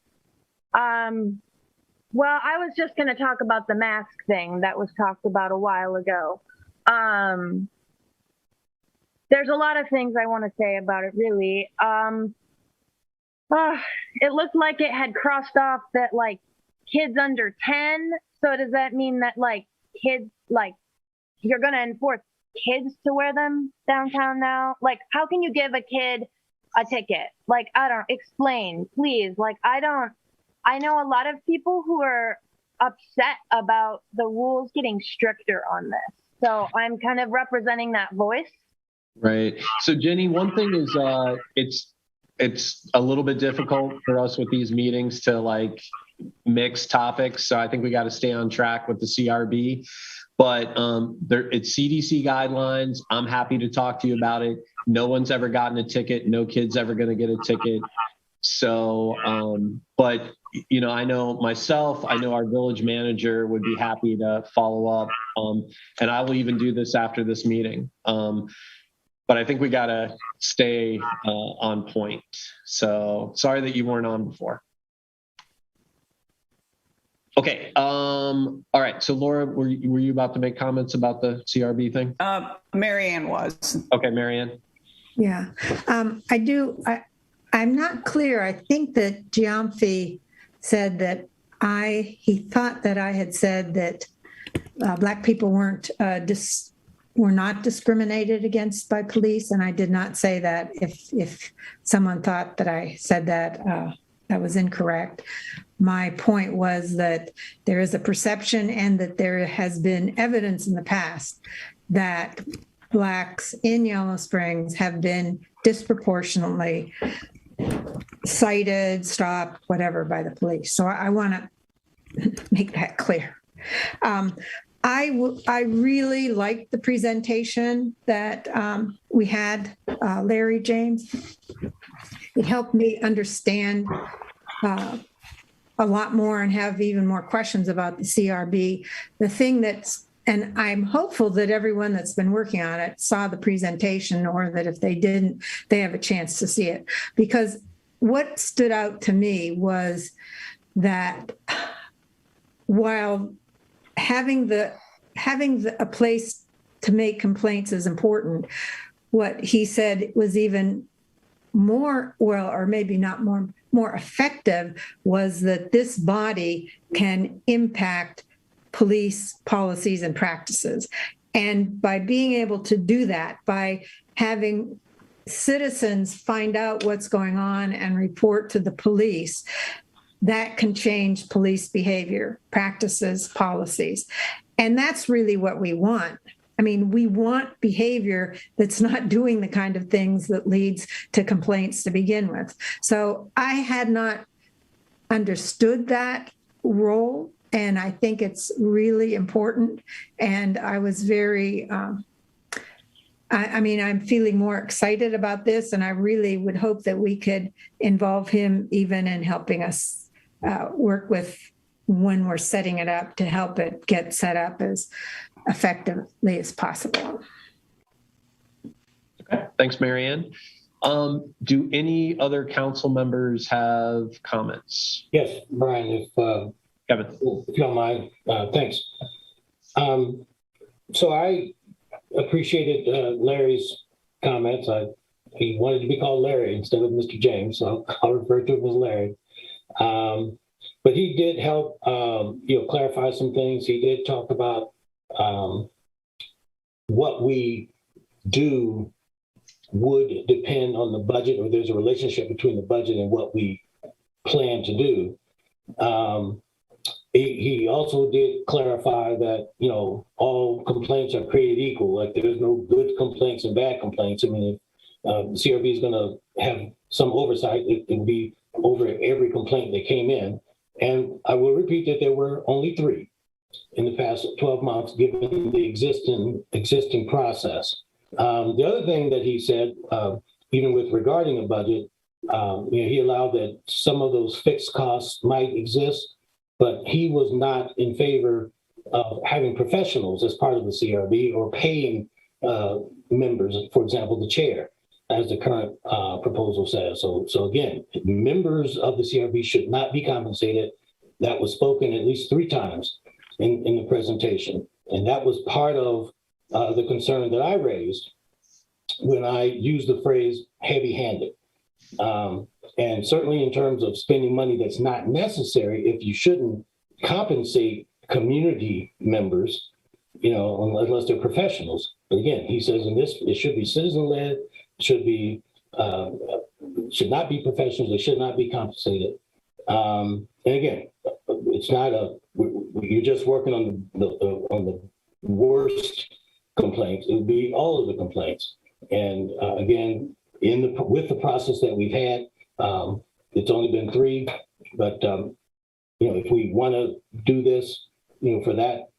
Well, I was just going to talk about the mask thing that was talked about a while ago. There's a lot of things I want to say about it, really. It looked like it had crossed off that like kids under 10. So does that mean that like kids, like you're going to enforce kids to wear them downtown now? Like, how can you give a kid a ticket? Like, I don't explain, please. Like, I know a lot of people who are upset about the rules getting stricter on this. So I'm kind of representing that voice. Right. So Jenny, one thing is it's a little bit difficult for us with these meetings to like mix topics. So I think we got to stay on track with the CRB. But it's CDC guidelines. I'm happy to talk to you about it. No one's ever gotten a ticket. No kid's ever going to get a ticket. So, but I know myself, I know our village manager would be happy to follow up. And I will even do this after this meeting. But I think we got to stay on point. So sorry that you weren't on before. Okay. All right. So Laura, were you about to make comments about the CRB thing? Marianne was. Okay, Marianne. Yeah, I do. I'm not clear. I think that Giamfi said that he thought that I had said that Black people were not discriminated against by police, and I did not say that. If someone thought that I said that, that was incorrect. My point was that there is a perception and that there has been evidence in the past that Blacks in Yellow Springs have been disproportionately cited, stopped, whatever, by the police. So I want to make that clear. I really liked the presentation that we had, Larry James. It helped me understand a lot more and have even more questions about the CRB. The thing and I'm hopeful that everyone that's been working on it saw the presentation, or that if they didn't, they have a chance to see it. Because what stood out to me was that while having a place to make complaints is important, what he said was even more, or maybe not more effective, was that this body can impact police policies and practices. And by being able to do that, by having citizens find out what's going on and report to the police, that can change police behavior, practices, policies. And that's really what we want. I mean, we want behavior that's not doing the kind of things that leads to complaints to begin with. So I had not understood that role, and I think it's really important. And I was very, I'm feeling more excited about this, and I really would hope that we could involve him even in helping us work with when we're setting it up to help it get set up as effectively as possible. Okay, thanks, Marianne. Do any other council members have comments? Yes, Brian, Kevin, if you don't mind, thanks. So I appreciated Larry's comments. He wanted to be called Larry instead of Mr. James, so I'll refer to him as Larry. But he did help, clarify some things. He did talk about what we do would depend on the budget, or there's a relationship between the budget and what we plan to do. He also did clarify that, all complaints are created equal. Like there's no good complaints and bad complaints. I mean, if CRB is going to have some oversight, it will be over every complaint that came in. And I will repeat that there were only 3 in the past 12 months, given the existing process. The other thing that he said, even with regarding a budget, he allowed that some of those fixed costs might exist, but he was not in favor of having professionals as part of the CRB or paying members, for example, the chair, as the current proposal says. So again, members of the CRB should not be compensated. That was spoken at least 3 times in the presentation. And that was part of the concern that I raised when I used the phrase heavy-handed. And certainly in terms of spending money that's not necessary, if you shouldn't compensate community members, unless they're professionals. But again, he says in this, it should be citizen-led, should not be professionals, they should not be compensated. And again, it's not you're just working on the worst complaints. It would be all of the complaints. And again, with the process that we've had, it's only been 3, but if we want to do this, for that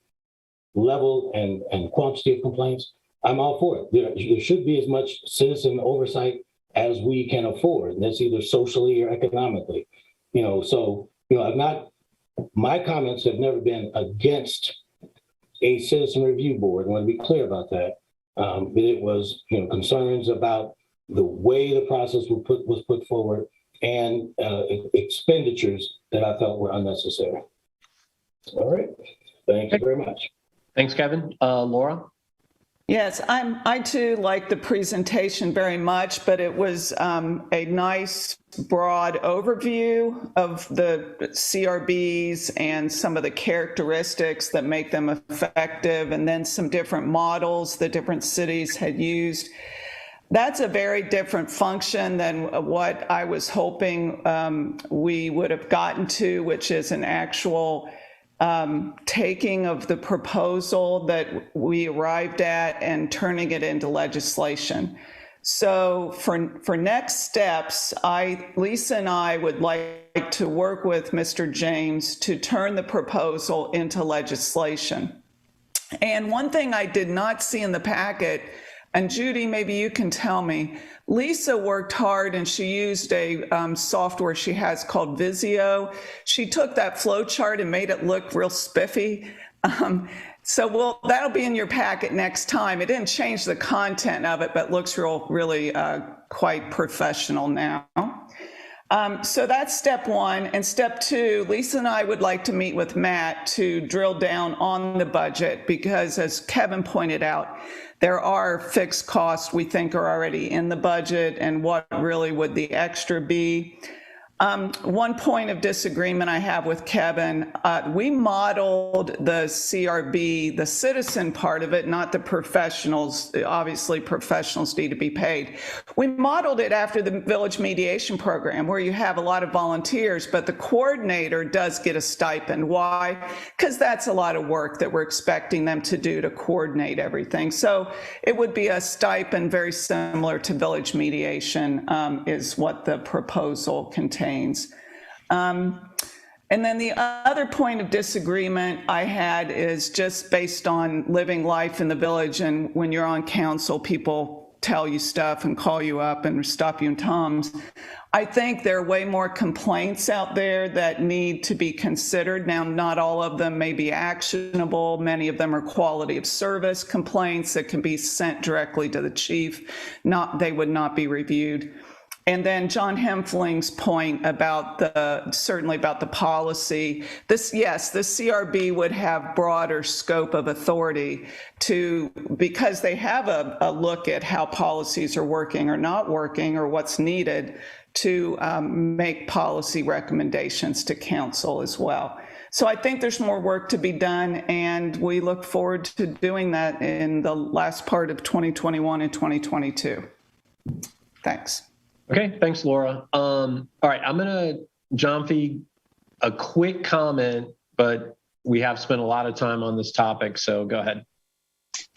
level and quantity of complaints, I'm all for it. There should be as much citizen oversight as we can afford. And that's either socially or economically. My comments have never been against a citizen review board. I want to be clear about that. But it was, concerns about the way the process was put forward and expenditures that I felt were unnecessary. All right. Thank you very much. Thanks, Kevin. Laura? Yes, I too like the presentation very much, but it was a nice broad overview of the CRBs and some of the characteristics that make them effective, and then some different models that different cities had used. That's a very different function than what I was hoping we would have gotten to, which is an actual taking of the proposal that we arrived at and turning it into legislation. So for next steps, Lisa and I would like to work with Mr. James to turn the proposal into legislation. And one thing I did not see in the packet, and Judy, maybe you can tell me, Lisa worked hard and she used a software she has called Visio. She took that flow chart and made it look real spiffy. So that'll be in your packet next time. It didn't change the content of it, but looks really quite professional now. So that's step 1. And step 2, Lisa and I would like to meet with Matt to drill down on the budget because, as Kevin pointed out, there are fixed costs we think are already in the budget, and what really would the extra be. One point of disagreement I have with Kevin, we modeled the CRB, the citizen part of it, not the professionals. Obviously, professionals need to be paid. We modeled it after the village mediation program, where you have a lot of volunteers, but the coordinator does get a stipend. Why? Because that's a lot of work that we're expecting them to do to coordinate everything. So it would be a stipend very similar to village mediation, is what the proposal contains. And then the other point of disagreement I had is just based on living life in the village, and when you're on council, people tell you stuff and call you up and stop you in Tom's. I think there are way more complaints out there that need to be considered. Now, not all of them may be actionable. Many of them are quality of service complaints that can be sent directly to the chief. They would not be reviewed. And then John Hemfling's point about certainly about the policy. The CRB would have broader scope of authority because they have a look at how policies are working or not working or what's needed to make policy recommendations to council as well. So I think there's more work to be done, and we look forward to doing that in the last part of 2021 and 2022. Thanks. Okay, thanks, Laura. All right, I'm gonna, John Fee, a quick comment, but we have spent a lot of time on this topic, so go ahead.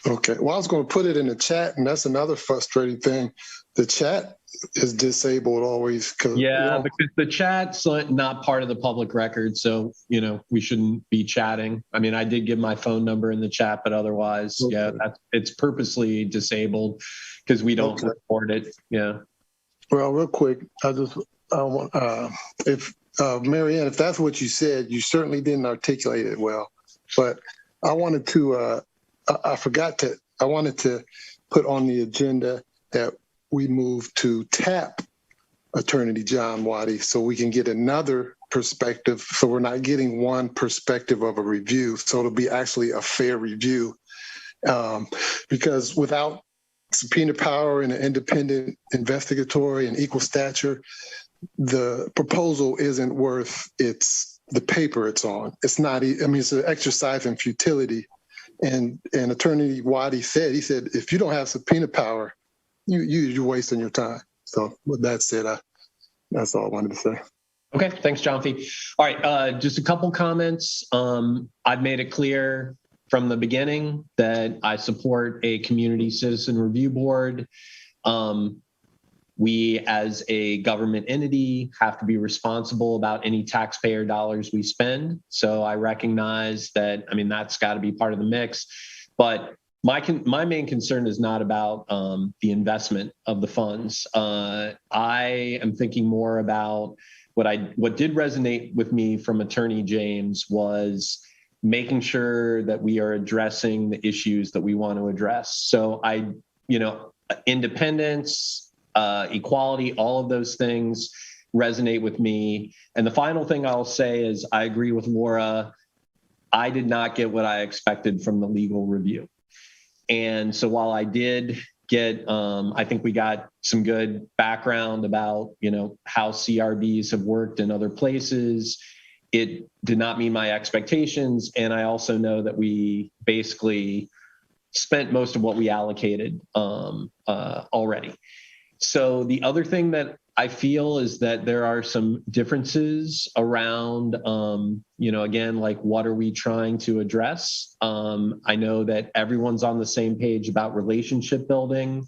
Okay, well, I was going to put it in the chat, and that's another frustrating thing. The chat is disabled always. Yeah, because the chat's not part of the public record, so, we shouldn't be chatting. I mean, I did give my phone number in the chat, but otherwise, okay. Yeah, it's purposely disabled because we don't record it, yeah. Well, real quick, if Marianne, if that's what you said, you certainly didn't articulate it well. But I wanted to, I wanted to put on the agenda that we move to tap Attorney John Waddy so we can get another perspective. So we're not getting one perspective of a review. So it'll be actually a fair review, because without subpoena power and an independent investigatory and equal stature, the proposal isn't worth the paper it's on. It's not, it's an exercise in futility. And Attorney Waddy said, if you don't have subpoena power, you're wasting your time. So with that said, that's all I wanted to say. Okay, thanks, John Fee. All right, just a couple comments. I've made it clear from the beginning that I support a community citizen review board. We as a government entity have to be responsible about any taxpayer dollars we spend. So I recognize that, that's got to be part of the mix. But my main concern is not about the investment of the funds. I am thinking more about what did resonate with me from Attorney James was making sure that we are addressing the issues that we want to address. So independence, equality, all of those things resonate with me. And the final thing I'll say is I agree with Laura. I did not get what I expected from the legal review. And so while I did get, I think we got some good background about, how CRBs have worked in other places. It did not meet my expectations. And I also know that we basically spent most of what we allocated already. So the other thing that I feel is that there are some differences around, again, like what are we trying to address? I know that everyone's on the same page about relationship building.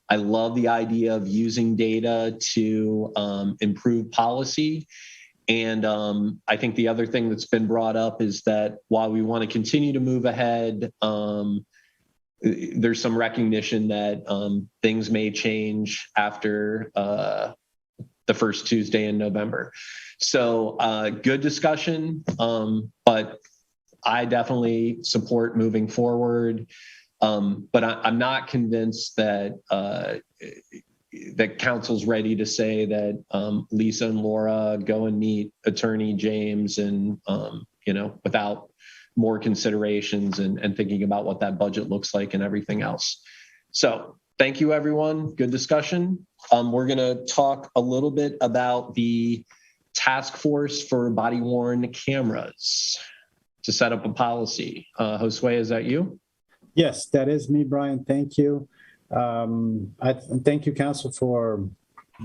I love the idea of using data to improve policy. And I think the other thing that's been brought up is that while we want to continue to move ahead, there's some recognition that things may change after the first Tuesday in November. So good discussion, but I definitely support moving forward. But I'm not convinced that that council's ready to say that Lisa and Laura go and meet Attorney James and, without more considerations and thinking about what that budget looks like and everything else. So thank you, everyone. Good discussion. We're going to talk a little bit about the task force for body-worn cameras to set up a policy. Josue, is that you? Yes, that is me, Brian. Thank you. Thank you, Council, for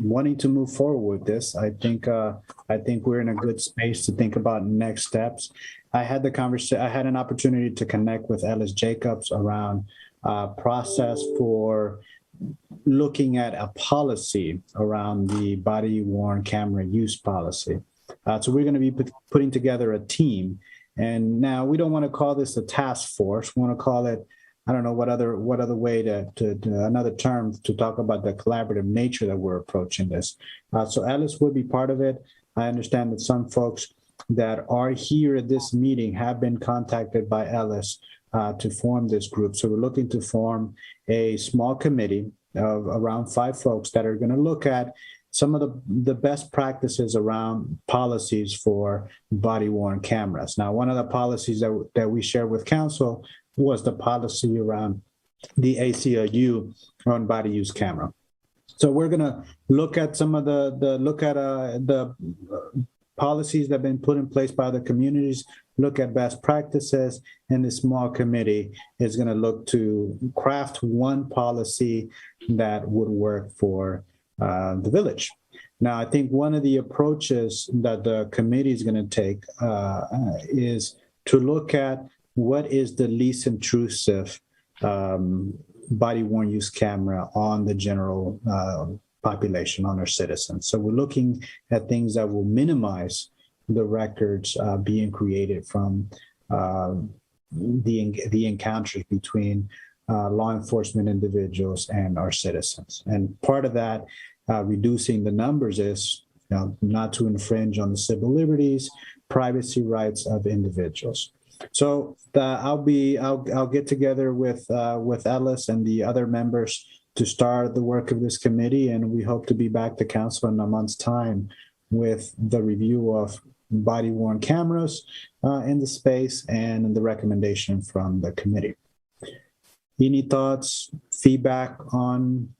wanting to move forward with this. I think we're in a good space to think about next steps. I had an opportunity to connect with Ellis Jacobs around process for looking at a policy around the body-worn camera use policy. So we're going to be putting together a team. And now we don't want to call this a task force. We want to call it I don't know what other way to another term to talk about the collaborative nature that we're approaching this. So Alice will be part of it. I understand that some folks that are here at this meeting have been contacted by Alice to form this group. So we're looking to form a small committee of around 5 folks that are going to look at some of the best practices around policies for body-worn cameras. Now, one of the policies that we shared with council was the policy around the ACLU on body use camera. So we're going to look at some of the policies that have been put in place by the communities, look at best practices, and the small committee is going to look to craft one policy that would work for the village. Now, I think one of the approaches that the committee is going to take is to look at what is the least intrusive body-worn use camera on the general population, on our citizens. So we're looking at things that will minimize the records being created from the encounters between law enforcement individuals and our citizens. And part of that, reducing the numbers, is not to infringe on the civil liberties, privacy rights of individuals. So I'll get together with Ellis and the other members to start the work of this committee, and we hope to be back to council in a month's time with the review of body-worn cameras in the space and the recommendation from the committee. Any thoughts, feedback on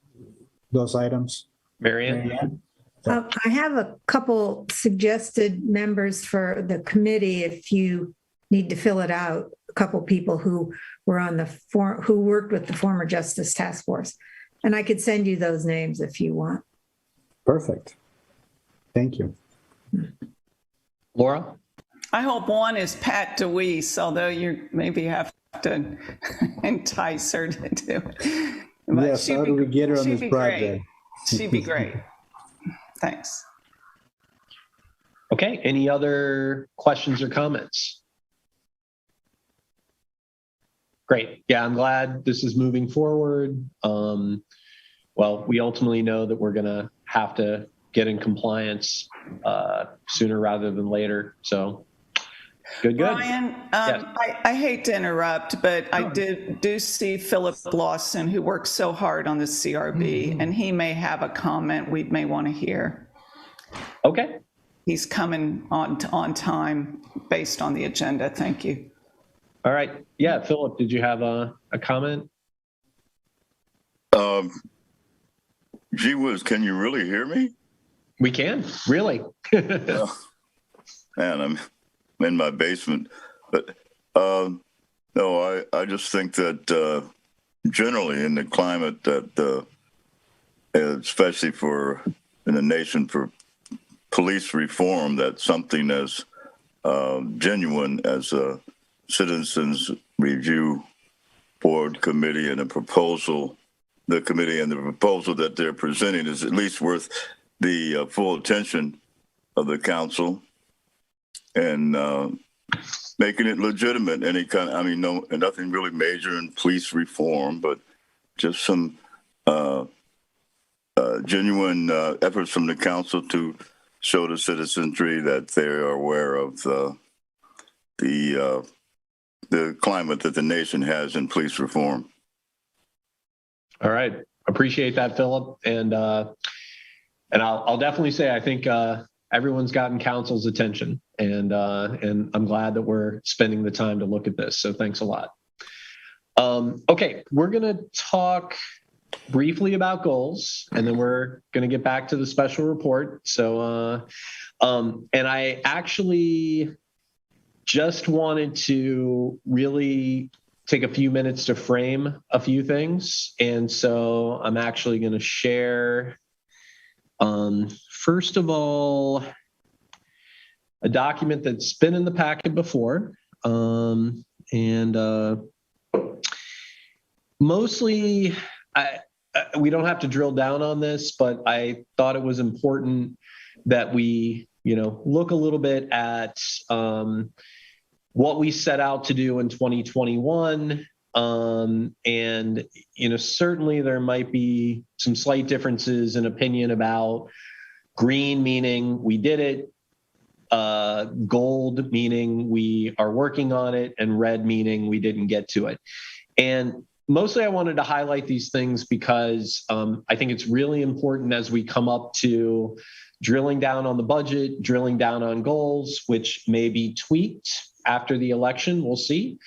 those items? Marianne? I have a couple suggested members for the committee if you need to fill it out. A couple people who were on who worked with the former Justice Task Force. And I could send you those names if you want. Perfect. Thank you. Laura? I hope one is Pat DeWeese, although you maybe have to entice her to do it. But yes, how do we get her on this project? She'd be great. Thanks. Okay, any other questions or comments? Great. Yeah, I'm glad this is moving forward. Well, we ultimately know that we're going to have to get in compliance sooner rather than later. So good. Brian, Yes. I hate to interrupt, but I do see Philip Lawson, who works so hard on the CRB, and he may have a comment we may want to hear. Okay. He's coming on time based on the agenda. Thank you. All right. Yeah, Philip, did you have a comment? Gee whiz, can you really hear me? We can, really. Man, I'm in my basement. But no, I just think that generally in the climate that, especially in the nation for police reform, that something as genuine as a Citizens Review Board committee and the committee and the proposal that they're presenting is at least worth the full attention of the council and making it legitimate. Nothing really major in police reform, but just some genuine efforts from the council to show the citizenry that they are aware of the climate that the nation has in police reform. All right. Appreciate that, Philip. And I'll definitely say, I think everyone's gotten council's attention, and I'm glad that we're spending the time to look at this. So thanks a lot. Okay. We're going to talk briefly about goals, and then we're going to get back to the special report. So, and I actually just wanted to really take a few minutes to frame a few things. And so I'm actually going to share, first of all, a document that's been in the packet before. Mostly, we don't have to drill down on this, but I thought it was important that we, look a little bit at what we set out to do in 2021 And, certainly there might be some slight differences in opinion about green, meaning we did it, gold, meaning we are working on it, and red, meaning we didn't get to it. And mostly I wanted to highlight these things because I think it's really important as we come up to drilling down on the budget, drilling down on goals, which may be tweaked after the election, we'll see,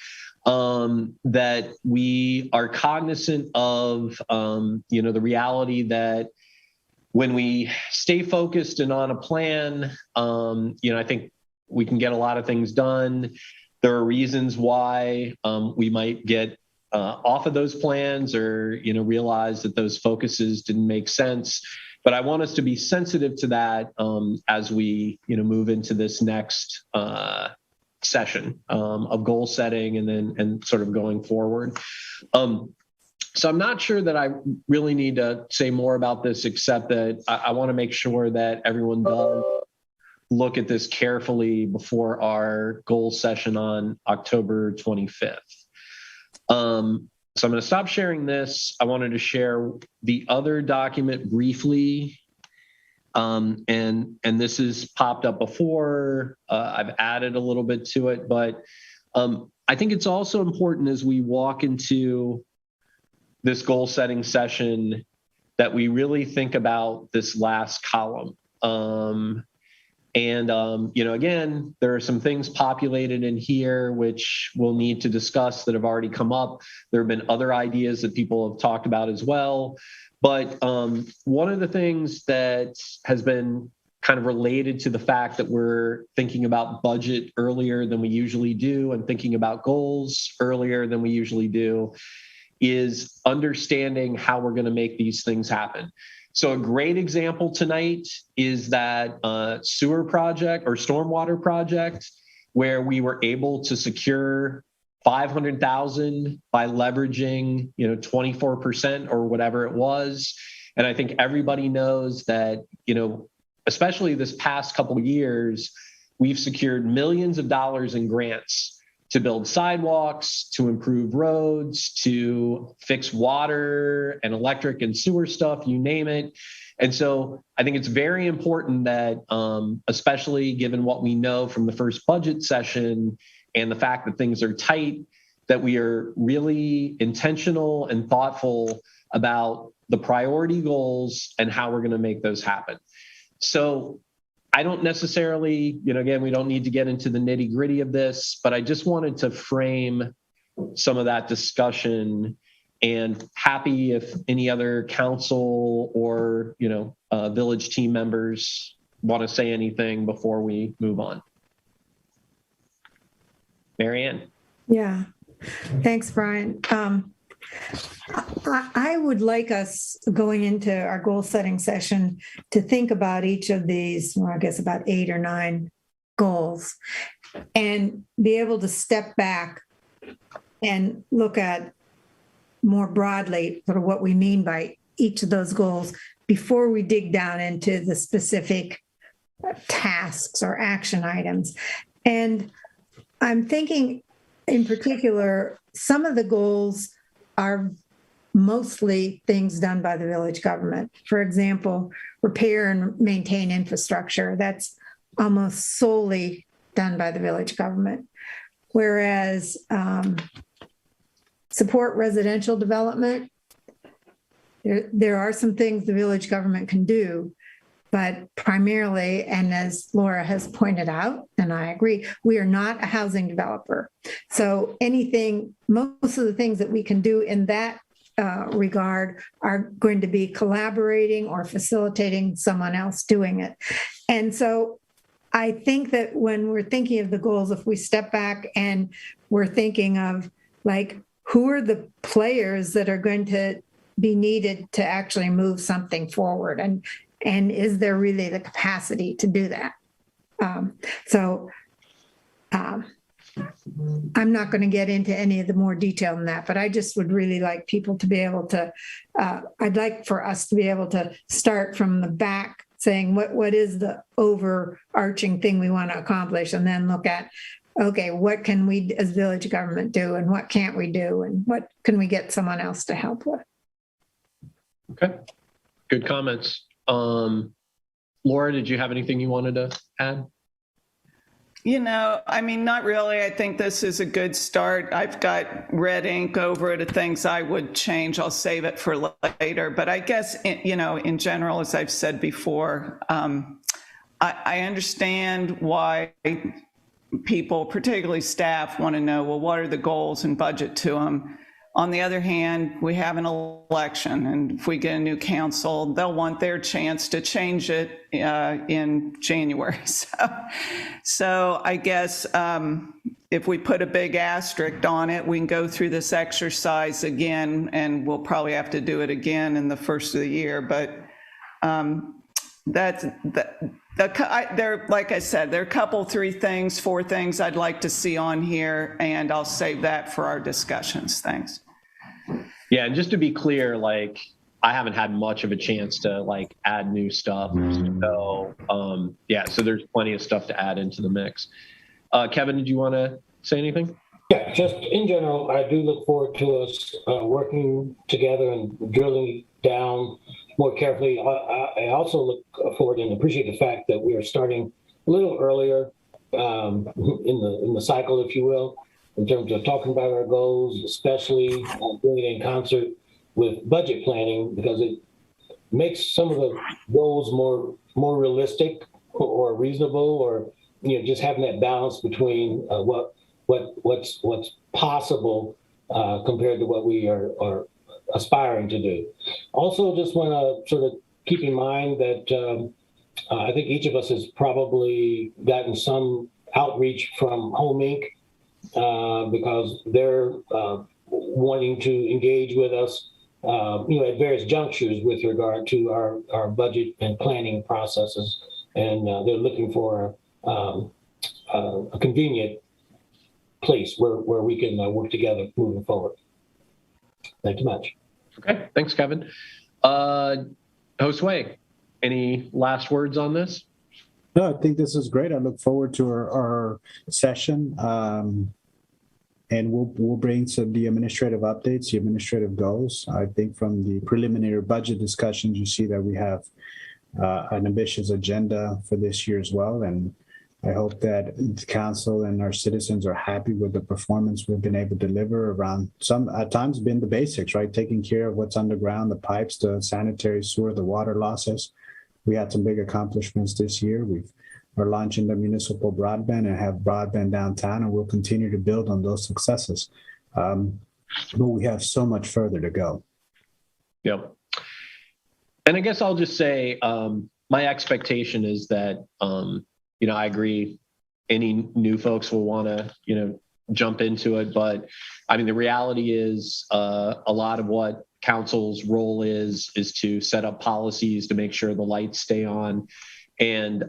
that we are cognizant of, the reality that when we stay focused and on a plan, I think we can get a lot of things done. There are reasons why we might get off of those plans or, realize that those focuses didn't make sense. But I want us to be sensitive to that as we, move into this next session of goal setting and sort of going forward. So I'm not sure that I really need to say more about this, except that I want to make sure that everyone does look at this carefully before our goal session on October 25th. So I'm going to stop sharing this. I wanted to share the other document briefly. And this has popped up before. I've added a little bit to it, but I think it's also important as we walk into this goal setting session that we really think about this last column. Again, there are some things populated in here which we'll need to discuss that have already come up. There have been other ideas that people have talked about as well. But one of the things that has been kind of related to the fact that we're thinking about budget earlier than we usually do and thinking about goals earlier than we usually do is understanding how we're going to make these things happen. So a great example tonight is that sewer project or stormwater project where we were able to secure $500,000 by leveraging, 24% or whatever it was. And I think everybody knows that, especially this past couple of years, we've secured millions of dollars in grants to build sidewalks, to improve roads, to fix water and electric and sewer stuff, you name it. And so I think it's very important that, especially given what we know from the first budget session and the fact that things are tight, that we are really intentional and thoughtful about the priority goals and how we're going to make those happen. So I don't necessarily, again, we don't need to get into the nitty gritty of this, but I just wanted to frame some of that discussion, and happy if any other council or, village team members want to say anything before we move on. Mary Ann. Yeah, thanks, Brian. I would like us going into our goal setting session to think about each of these, I guess about 8 or 9 goals, and be able to step back and look at more broadly sort of what we mean by each of those goals before we dig down into the specific tasks or action items. And I'm thinking in particular, some of the goals are mostly things done by the village government. For example, repair and maintain infrastructure. That's almost solely done by the village government. Whereas support residential development, there are some things the village government can do, but primarily, and as Laura has pointed out, and I agree, we are not a housing developer. So most of the things that we can do in that regard are going to be collaborating or facilitating someone else doing it. And so I think that when we're thinking of the goals, if we step back and we're thinking of who are the players that are going to be needed to actually move something forward, and is there really the capacity to do that? I'm not going to get into any of the more detail in that, but I just would really like people to be able to, I'd like for us to be able to start from the back saying what is the overarching thing we want to accomplish, and then look at okay, what can we as village government do and what can't we do and what can we get someone else to help with? Okay, good comments. Laura, did you have anything you wanted to add? You know, I mean, not really. I think this is a good start. I've got red ink over it of things I would change. I'll save it for later. But I guess, you know, in general, as I've said before, I understand why people, particularly staff, want to know, well, what are the goals and budget to them? On the other hand, we have an election, and if we get a new council, they'll want their chance to change it in January. So I guess if we put a big asterisk on it, we can go through this exercise again, and we'll probably have to do it again in the first of the year. But there, like I said, there are a couple, 3 things, 4 things I'd like to see on here, and I'll save that for our discussions. Thanks. Yeah, and just to be clear, like, I haven't had much of a chance to like add new stuff. So yeah, so there's plenty of stuff to add into the mix. Kevin, did you want to say anything? Yeah, just in general, I do look forward to us working together and drilling down more carefully. I also look forward and appreciate the fact that we are starting a little earlier in the cycle, if you will, in terms of talking about our goals, especially doing it in concert with budget planning, because it makes some of the goals more realistic or reasonable, or just having that balance between what's possible compared to what we are aspiring to do. Also, just want to sort of keep in mind that I think each of us has probably gotten some outreach from Home Inc. Because they're wanting to engage with us, at various junctures with regard to our budget and planning processes, and they're looking for a convenient place where we can work together moving forward. Thank you much. Okay, thanks, Kevin. Josue, any last words on this? No, I think this is great. I look forward to our session. And we'll bring some the administrative updates, the administrative goals. I think from the preliminary budget discussions, you see that we have an ambitious agenda for this year as well. And I hope that the council and our citizens are happy with the performance we've been able to deliver around some, at times, been the basics, right? Taking care of what's underground, the pipes, the sanitary sewer, the water losses. We had some big accomplishments this year. We're launching the municipal broadband and have broadband downtown, and we'll continue to build on those successes. But we have so much further to go. Yep. And I guess I'll just say my expectation is that, I agree any new folks will want to, jump into it. But I mean, the reality is a lot of what council's role is to set up policies to make sure the lights stay on. And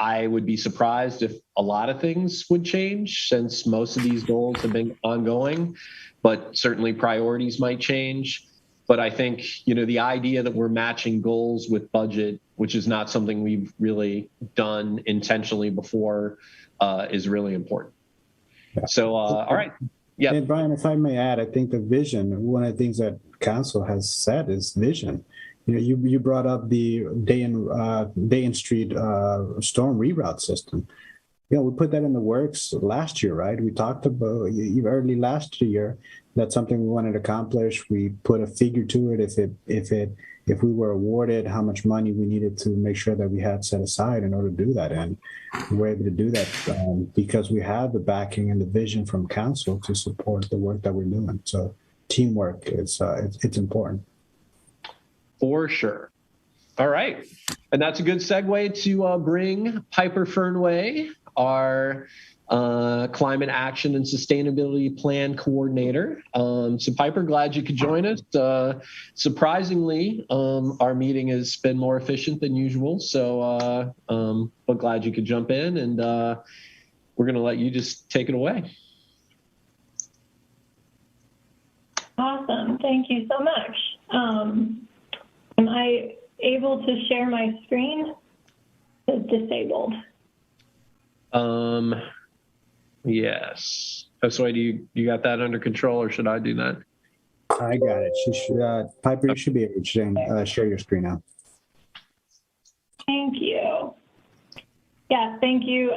I would be surprised if a lot of things would change, since most of these goals have been ongoing, but certainly priorities might change. But I think, the idea that we're matching goals with budget, which is not something we've really done intentionally before, is really important. So, all right. Yeah. And Brian, if I may add, I think the vision, one of the things that council has said is vision. You brought up the Day and Street storm reroute system. We put that in the works last year, right? We talked about early last year. That's something we wanted to accomplish. We put a figure to it. If we were awarded, how much money we needed to make sure that we had set aside in order to do that, and we were able to do that because we have the backing and the vision from council to support the work that we're doing. So teamwork is it's important. For sure. All right. And that's a good segue to bring Piper Fernway, our Climate Action and Sustainability Plan Coordinator. So Piper, glad you could join us. Surprisingly, our meeting has been more efficient than usual. So but glad you could jump in, and we're going to let you just take it away. Awesome. Thank you so much. Am I able to share my screen? It's disabled. Yes. Josue, do you got that under control, or should I do that? I got it. She should, Piper, you should be able to share your screen now. Thank you. Yeah, thank you.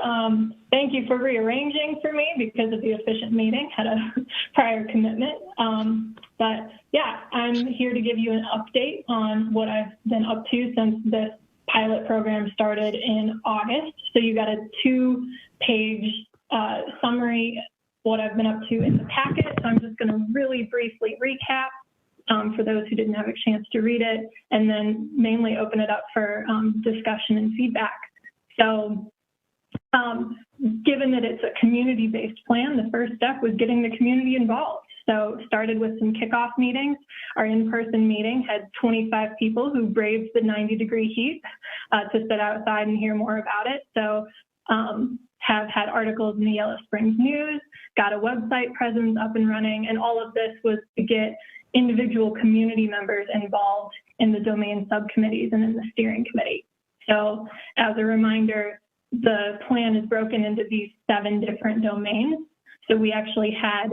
Thank you for rearranging for me because of the efficient meeting, had a prior commitment. But yeah, I'm here to give you an update on what I've been up to since this pilot program started in August. So you got a 2-page summary, what I've been up to in the packet. So I'm just gonna really briefly recap for those who didn't have a chance to read it, and then mainly open it up for discussion and feedback. So given that it's a community-based plan, the first step was getting the community involved. So started with some kickoff meetings. Our in-person meeting had 25 people who braved the 90-degree heat to sit outside and hear more about it. So have had articles in the Yellow Springs News, got a website presence up and running, and all of this was to get individual community members involved in the domain subcommittees and in the steering committee. So as a reminder, the plan is broken into these 7 different domains. So we actually had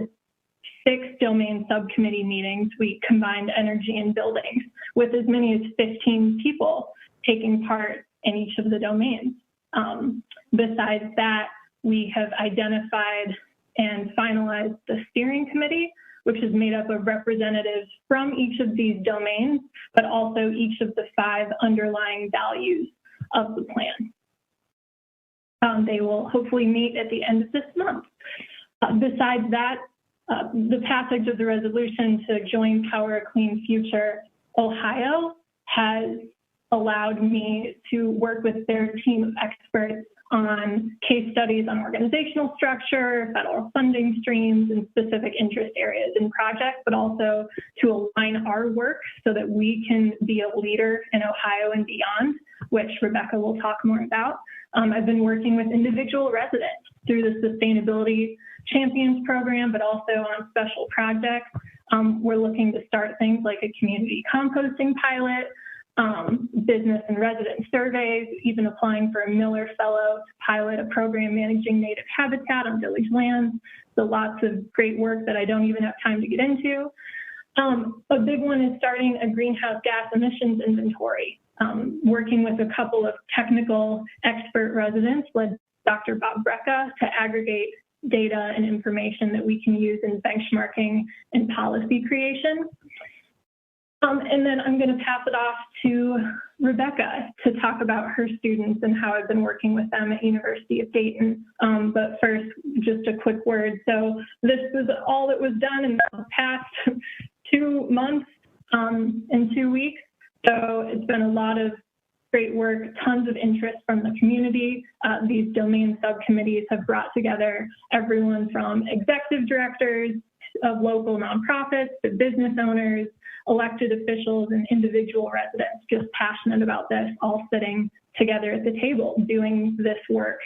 6 domain subcommittee meetings. We combined energy and buildings with as many as 15 people taking part in each of the domains. Besides that, we have identified and finalized the steering committee, which is made up of representatives from each of these domains, but also each of the 5 underlying values of the plan. They will hopefully meet at the end of this month. Besides that, the passage of the resolution to join Power a Clean Future Ohio has allowed me to work with their team of experts on case studies on organizational structure, federal funding streams, and specific interest areas in projects, but also to align our work so that we can be a leader in Ohio and beyond, which Rebecca will talk more about. I've been working with individual residents through the Sustainability Champions program, but also on special projects. We're looking to start things like a community composting pilot, business and resident surveys, even applying for a Miller Fellow to pilot a program managing native habitat on village lands. So lots of great work that I don't even have time to get into. A big one is starting a greenhouse gas emissions inventory, working with a couple of technical expert residents, led Dr. Bob Brecka, to aggregate data and information that we can use in benchmarking and policy creation. And then I'm going to pass it off to Rebecca to talk about her students and how I've been working with them at University of Dayton. But first, just a quick word. So this was all that was done in the past 2 months and 2 weeks. So it's been a lot of great work, tons of interest from the community. These domain subcommittees have brought together everyone from executive directors of local nonprofits to business owners, elected officials, and individual residents just passionate about this, all sitting together at the table doing this work.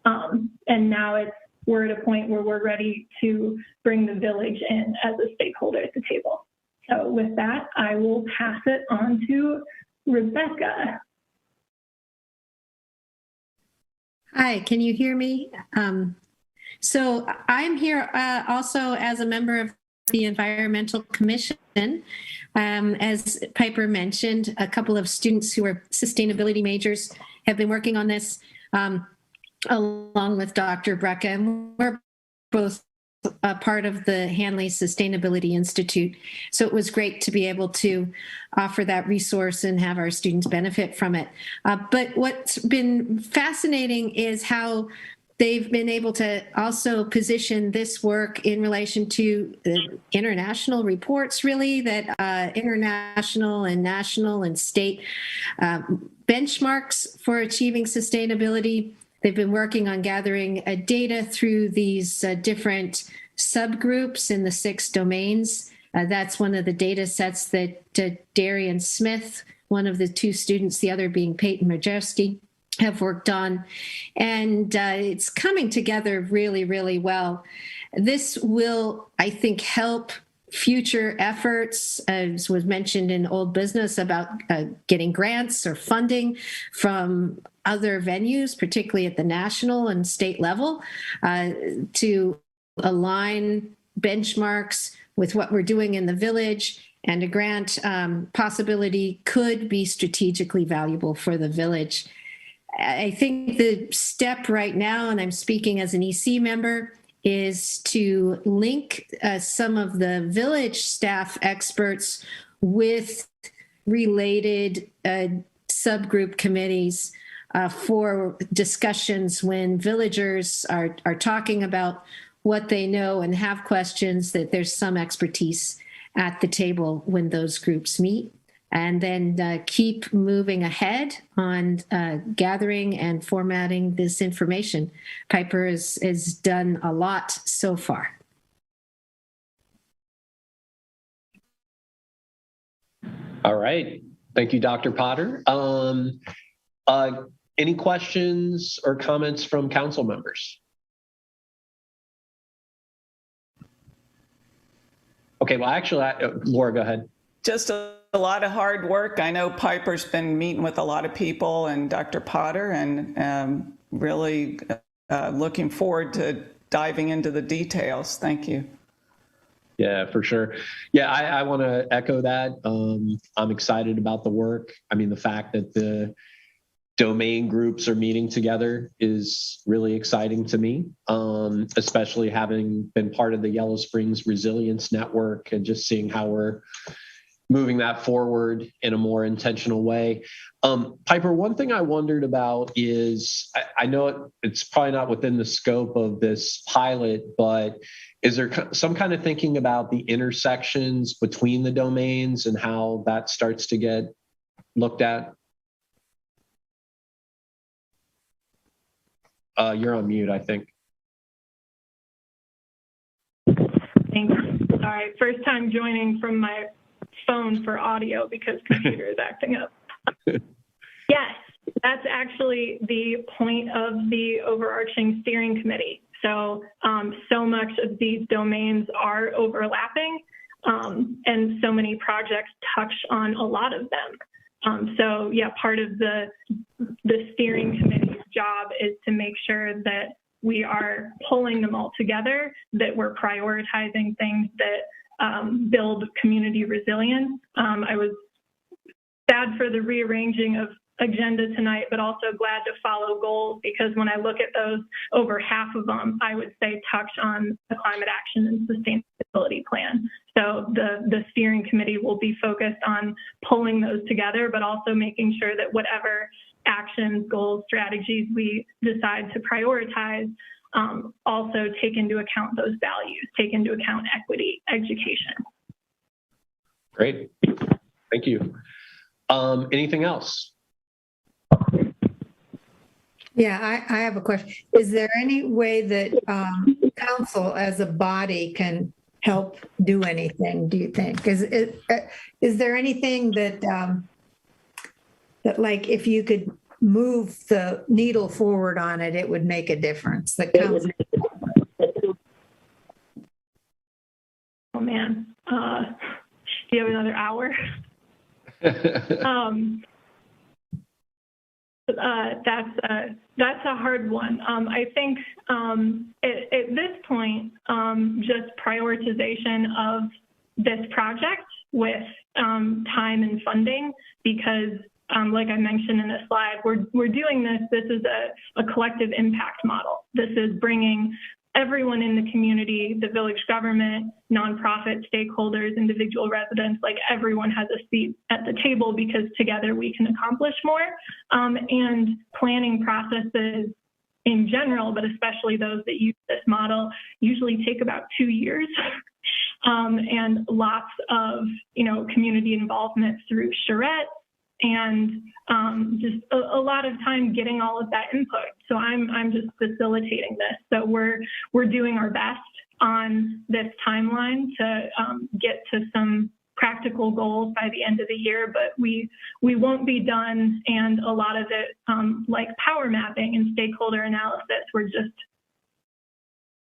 And now we're at a point where we're ready to bring the village in as a stakeholder at the table. So with that, I will pass it on to Rebecca. Hi, can you hear me? So I'm here also as a member of the Environmental Commission. As Piper mentioned, a couple of students who are sustainability majors have been working on this along with Dr. Brecka, and we're both a part of the Hanley Sustainability Institute. So it was great to be able to offer that resource and have our students benefit from it. But what's been fascinating is how they've been able to also position this work in relation to international reports, really, that international and national and state benchmarks for achieving sustainability. They've been working on gathering data through these different subgroups in the 6 domains. That's one of the data sets that Darian Smith, one of the 2 students, the other being Peyton Majeski, have worked on. And it's coming together really, really well. This will, I think, help future efforts, as was mentioned in old business, about getting grants or funding from other venues, particularly at the national and state level, to align benchmarks with what we're doing in the village. And a grant possibility could be strategically valuable for the village. I think the step right now, and I'm speaking as an EC member, is to link some of the village staff experts with related subgroup committees for discussions when villagers are talking about what they know and have questions, that there's some expertise at the table when those groups meet. And then keep moving ahead on gathering and formatting this information. Piper has done a lot so far. All right. Thank you, Dr. Potter. Any questions or comments from council members? Okay, well, actually, Laura, go ahead. Just a lot of hard work. I know Piper's been meeting with a lot of people, and Dr. Potter, and really looking forward to diving into the details. Thank you. Yeah, for sure. Yeah, I want to echo that. I'm excited about the work. I mean, the fact that the domain groups are meeting together is really exciting to me, especially having been part of the Yellow Springs Resilience Network and just seeing how we're moving that forward in a more intentional way. Piper, one thing I wondered about is, I know it's probably not within the scope of this pilot, but is there some kind of thinking about the intersections between the domains and how that starts to get looked at? You're on mute, I think. Thanks. Sorry, first time joining from my phone for audio because computer is acting up. Yes, that's actually the point of the overarching steering committee. So, so much of these domains are overlapping, and so many projects touch on a lot of them. So yeah, part of the steering committee's job is to make sure that we are pulling them all together, that we're prioritizing things that build community resilience. I was sad for the rearranging of agenda tonight, but also glad to follow goals, because when I look at those, over half of them, I would say touch on the climate action and sustainability plan. So the steering committee will be focused on pulling those together, but also making sure that whatever actions, goals, strategies we decide to prioritize also take into account those values, take into account equity, education. Great, thank you. Anything else? Yeah, I have a question. Is there any way that council as a body can help do anything, do you think? Is there anything that, that like if you could move the needle forward on it, it would make a difference? The council. Oh man, do you have another hour? That's a hard one. I think at this point, just prioritization of this project with time and funding, because like I mentioned in the slide, we're doing this. This is a collective impact model. This is bringing everyone in the community, the village government, nonprofit stakeholders, individual residents, like everyone has a seat at the table, because together we can accomplish more. And planning processes in general, but especially those that use this model, usually take about 2 years. And lots of, community involvement through charrette, and just a lot of time getting all of that input. So I'm just facilitating this. So we're doing our best on this timeline to get to some practical goals by the end of the year, but we won't be done. And a lot of it, like power mapping and stakeholder analysis, we're just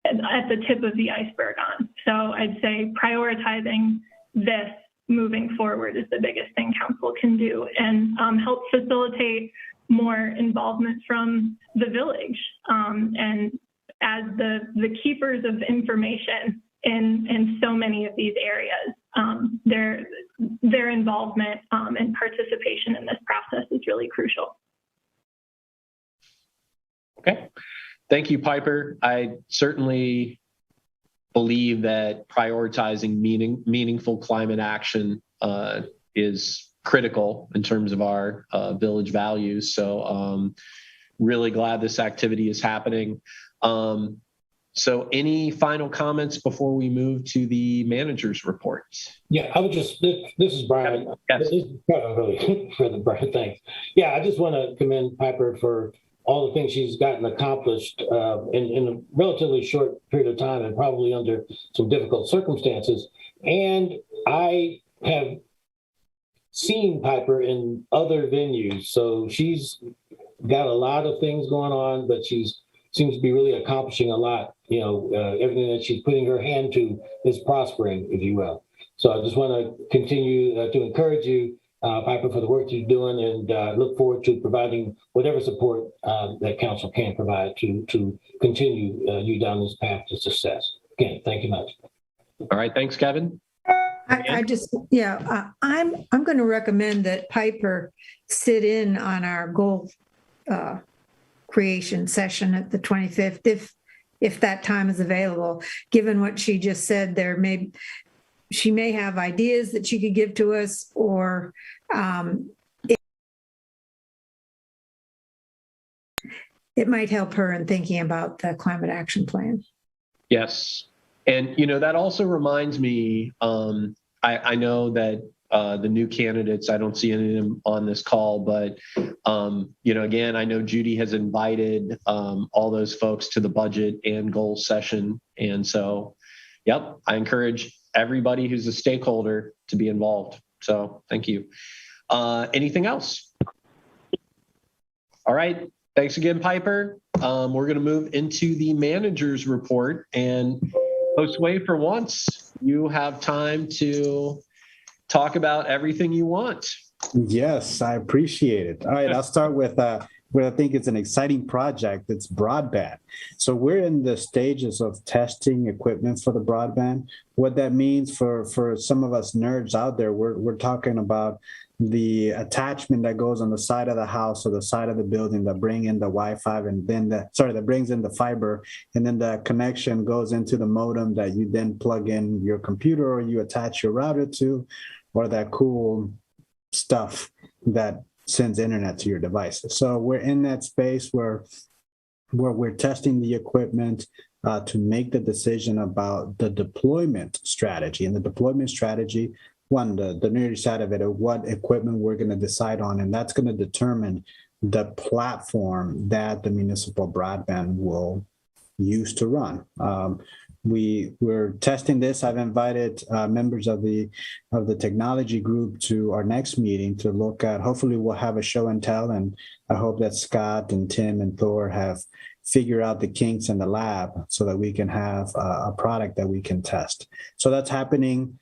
at the tip of the iceberg on. So I'd say prioritizing this moving forward is the biggest thing council can do, and help facilitate more involvement from the village. And as the keepers of information in so many of these areas, their involvement and participation in this process is really crucial. Okay. Thank you, Piper. I certainly believe that prioritizing meaningful climate action is critical in terms of our village values. So really glad this activity is happening. So any final comments before we move to the manager's report? Yeah, I would just, this is Brian. Yes. This is really for the Brian, thanks. Yeah, I just want to commend Piper for all the things she's gotten accomplished in a relatively short period of time, and probably under some difficult circumstances. And I have seen Piper in other venues, so she's got a lot of things going on, but she's seems to be really accomplishing a lot. You know, everything that she's putting her hand to is prospering, if you will. So I just want to continue to encourage you, Piper, for the work you're doing, and look forward to providing whatever support that council can provide to continue you down this path to success. Again, thank you much. All right, thanks, Kevin. I just, I'm going to recommend that Piper sit in on our goal creation session at the 25th, if that time is available. Given what she just said, she may have ideas that she could give to us, or it might help her in thinking about the climate action plan. Yes. And, that also reminds me, I know that the new candidates, I don't see any of them on this call, but, again, I know Judy has invited all those folks to the budget and goals session. And so, I encourage everybody who's a stakeholder to be involved. So thank you. Anything else? All right. Thanks again, Piper. We're going to move into the manager's report, and Josue, for once, you have time to talk about everything you want. Yes, I appreciate it. All right, I'll start with what I think is an exciting project. It's broadband. So we're in the stages of testing equipment for the broadband. What that means for some of us nerds out there, we're talking about the attachment that goes on the side of the house or the side of the building that bring in the Wi-Fi, and then that brings in the fiber, and then the connection goes into the modem that you then plug in your computer or you attach your router to, or that cool stuff that sends internet to your devices. So we're in that space where we're testing the equipment to make the decision about the deployment strategy. And the deployment strategy, one, the nerdy side of it, of what equipment we're going to decide on, and that's going to determine the platform that the municipal broadband will use to run. We're testing this. I've invited members of the technology group to our next meeting to look at. Hopefully, we'll have a show and tell, and I hope that Scott and Tim and Thor have figured out the kinks in the lab so that we can have a product that we can test. So that's happening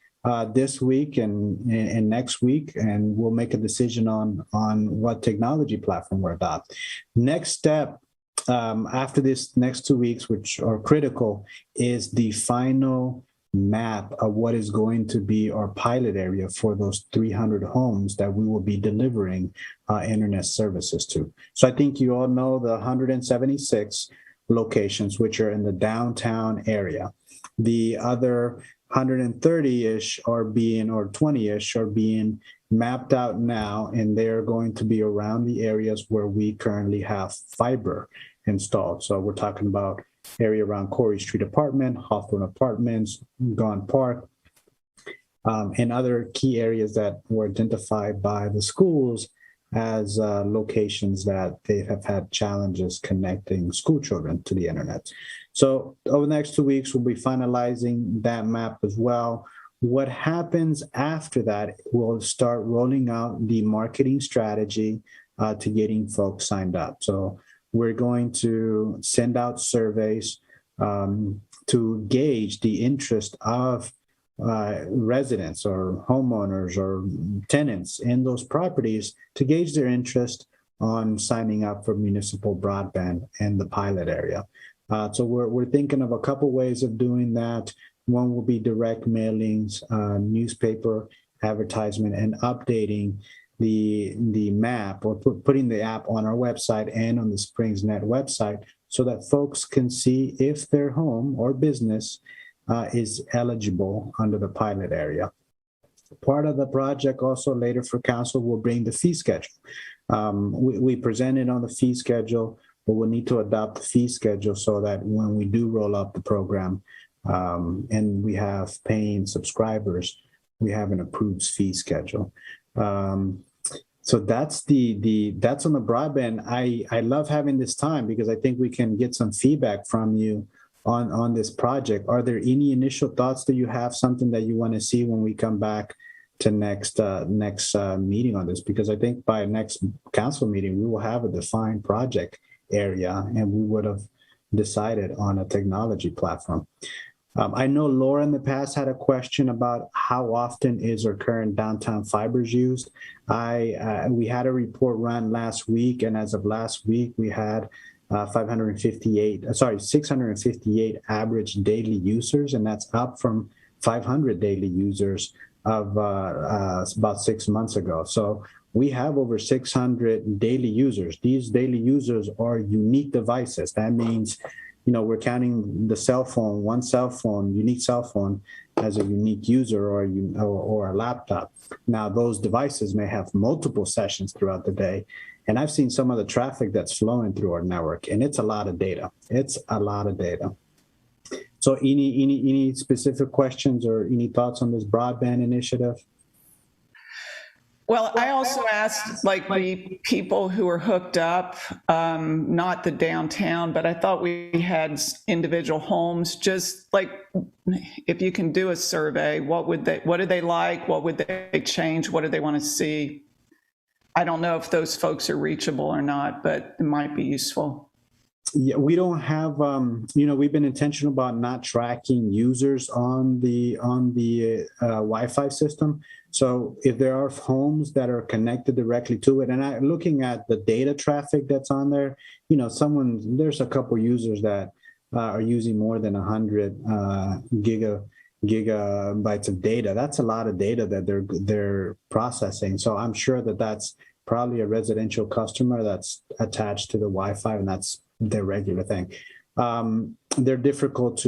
this week and next week, and we'll make a decision on what technology platform we'll adopt. Next step, after this next 2 weeks, which are critical, is the final map of what is going to be our pilot area for those 300 homes that we will be delivering internet services to. So I think you all know the 176 locations, which are in the downtown area. The other 130-ish or 20-ish are being mapped out now, and they're going to be around the areas where we currently have fiber installed. So we're talking about area around Corey Street Apartment, Hawthorne Apartments, Gone Park, and other key areas that were identified by the schools as locations that they have had challenges connecting school children to the internet. So over the next 2 weeks, we'll be finalizing that map as well. What happens after that, we'll start rolling out the marketing strategy to getting folks signed up. So we're going to send out surveys to gauge the interest of residents or homeowners or tenants in those properties to gauge their interest on signing up for municipal broadband in the pilot area. So we're thinking of a couple ways of doing that. One will be direct mailings, newspaper advertisement, and updating the map, or putting the app on our website and on the SpringsNet website so that folks can see if their home or business is eligible under the pilot area. Part of the project also later for council will bring the fee schedule. We presented on the fee schedule, but we'll need to adopt the fee schedule so that when we do roll up the program and we have paying subscribers, we have an approved fee schedule. So that's that's on the broadband. I love having this time because I think we can get some feedback from you on this project. Are there any initial thoughts that you have, something that you want to see when we come back to next meeting on this? Because I think by next council meeting, we will have a defined project area and we would have decided on a technology platform. I know Laura in the past had a question about how often is our current downtown fibers used. We had a report run last week, and as of last week, we had 658 average daily users, and that's up from 500 daily users of about 6 months ago. So we have over 600 daily users. These daily users are unique devices. That means, we're counting the cell phone, one cell phone, unique cell phone, as a unique user or a laptop. Now, those devices may have multiple sessions throughout the day. And I've seen some of the traffic that's flowing through our network, and it's a lot of data. It's a lot of data. So any specific questions or any thoughts on this broadband initiative? Well, I also asked the people who are hooked up, not the downtown, but I thought we had individual homes. Just if you can do a survey, what do they like? What would they change? What do they want to see? I don't know if those folks are reachable or not, but it might be useful. Yeah, we don't have, we've been intentional about not tracking users on the Wi-Fi system. So if there are homes that are connected directly to it, and looking at the data traffic that's on there, there's a couple users that are using more than 100 gigabytes of data. That's a lot of data that they're processing. So I'm sure that that's probably a residential customer that's attached to the Wi-Fi, and that's their regular thing. They're difficult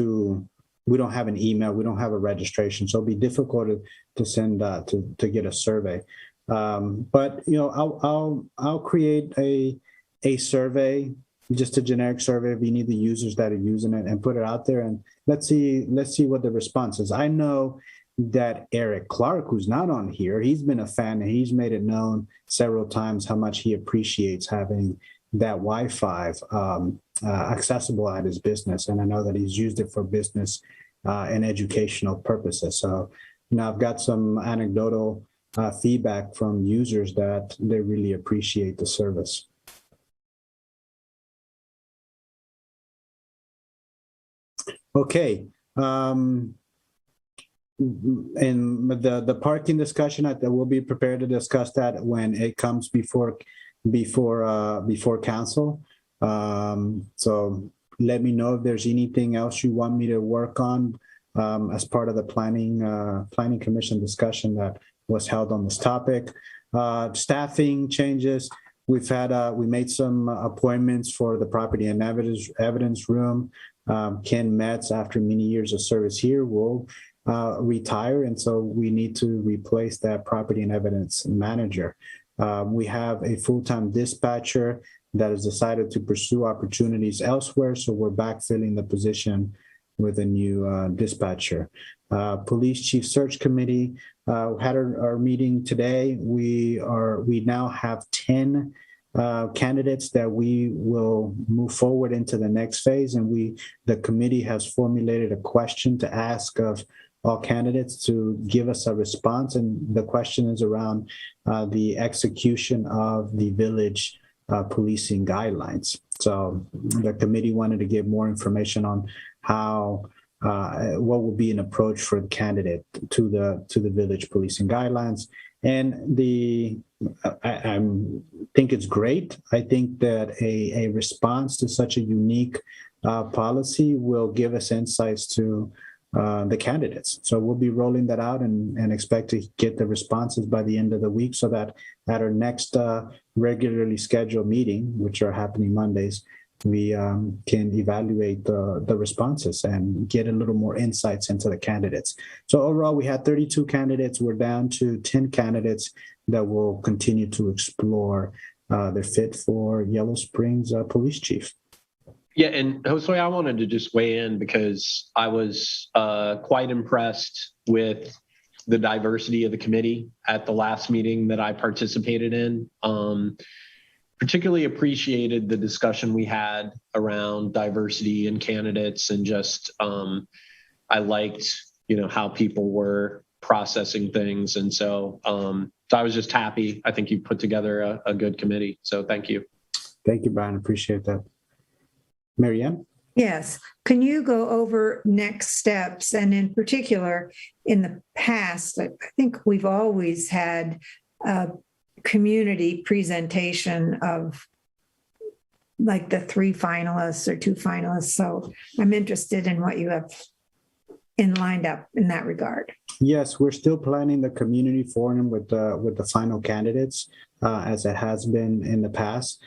we don't have an email, we don't have a registration, so it'll be difficult to send to get a survey. But I'll create a survey, just a generic survey of any of the users that are using it, and put it out there, and let's see what the response is. I know that Eric Clark, who's not on here, he's been a fan, and he's made it known several times how much he appreciates having that Wi-Fi accessible at his business. And I know that he's used it for business and educational purposes. So, I've got some anecdotal feedback from users that they really appreciate the service. Okay. And the parking discussion, we'll be prepared to discuss that when it comes before council. So let me know if there's anything else you want me to work on as part of the planning commission discussion that was held on this topic. Staffing changes. We made some appointments for the property and evidence room. Ken Metz, after many years of service here, will retire, and so we need to replace that property and evidence manager. We have a full-time dispatcher that has decided to pursue opportunities elsewhere, so we're backfilling the position with a new dispatcher. Police Chief Search Committee had our meeting today. We now have 10 candidates that we will move forward into the next phase, and the committee has formulated a question to ask of all candidates to give us a response, and the question is around the execution of the village policing guidelines. So the committee wanted to give more information on how what would be an approach for the candidate to the village policing guidelines. And I think it's great. I think that a response to such a unique policy will give us insights to the candidates. So we'll be rolling that out and expect to get the responses by the end of the week, so that at our next regularly scheduled meeting, which are happening Mondays, we can evaluate the responses and get a little more insights into the candidates. So overall, we had 32 candidates. We're down to 10 candidates that will continue to explore their fit for Yellow Springs police chief. Yeah, and Josue, I wanted to just weigh in because I was quite impressed with the diversity of the committee at the last meeting that I participated in. Particularly appreciated the discussion we had around diversity in candidates, and just I liked, how people were processing things, and so I was just happy. I think you put together a good committee, so thank you. Thank you, Brian. Appreciate that. Marianne? Yes. Can you go over next steps? And in particular, in the past, I think we've always had a community presentation of like the 3 finalists or 2 finalists. So I'm interested in what you have lined up in that regard. Yes, we're still planning the community forum with the final candidates, as it has been in the past.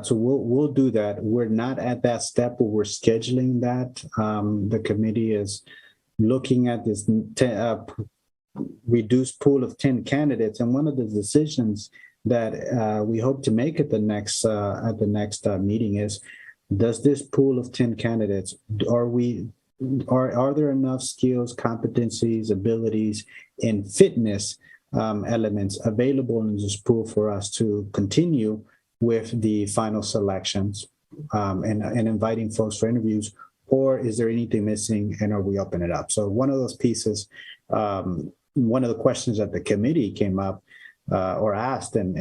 So we'll do that. We're not at that step where we're scheduling that. The committee is looking at this reduced pool of 10 candidates, and one of the decisions that we hope to make at the next meeting is: does this pool of 10 candidates, are there enough skills, competencies, abilities, and fitness elements available in this pool for us to continue with the final selections and inviting folks for interviews, or is there anything missing and are we opening it up? So one of those pieces, one of the questions that the committee came up or asked and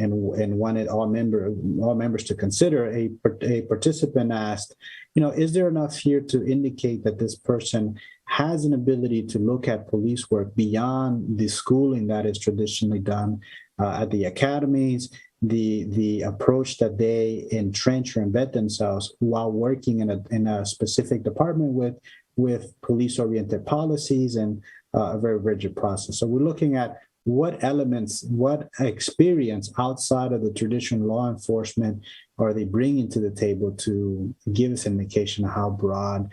wanted all members to consider, a participant asked, is there enough here to indicate that this person has an ability to look at police work beyond the schooling that is traditionally done at the academies, the approach that they entrench or embed themselves while working in a specific department with police-oriented policies and a very rigid process. So we're looking at what elements, what experience outside of the traditional law enforcement are they bringing to the table to give us an indication of how broad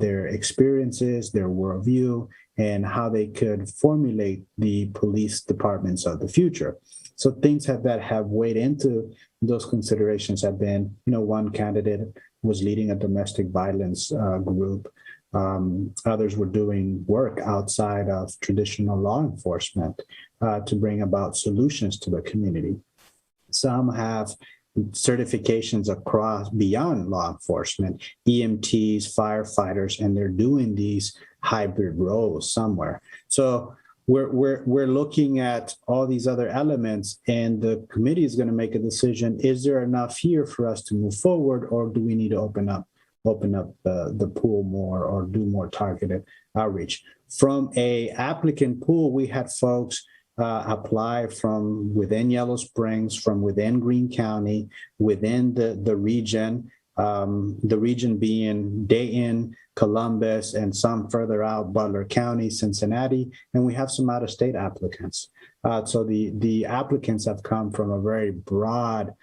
their experiences, their worldview, and how they could formulate the police departments of the future. So things that have weighed into those considerations have been, one candidate was leading a domestic violence group. Others were doing work outside of traditional law enforcement to bring about solutions to the community. Some have certifications across beyond law enforcement, EMTs, firefighters, and they're doing these hybrid roles somewhere. So we're looking at all these other elements, and the committee is going to make a decision. Is there enough here for us to move forward, or do we need to open up the pool more or do more targeted outreach? From a applicant pool, we had folks apply from within Yellow Springs, from within Greene County, within the region being Dayton, Columbus, and some further out, Butler County, Cincinnati, and we have some out-of-state applicants. So the applicants have come from a very broad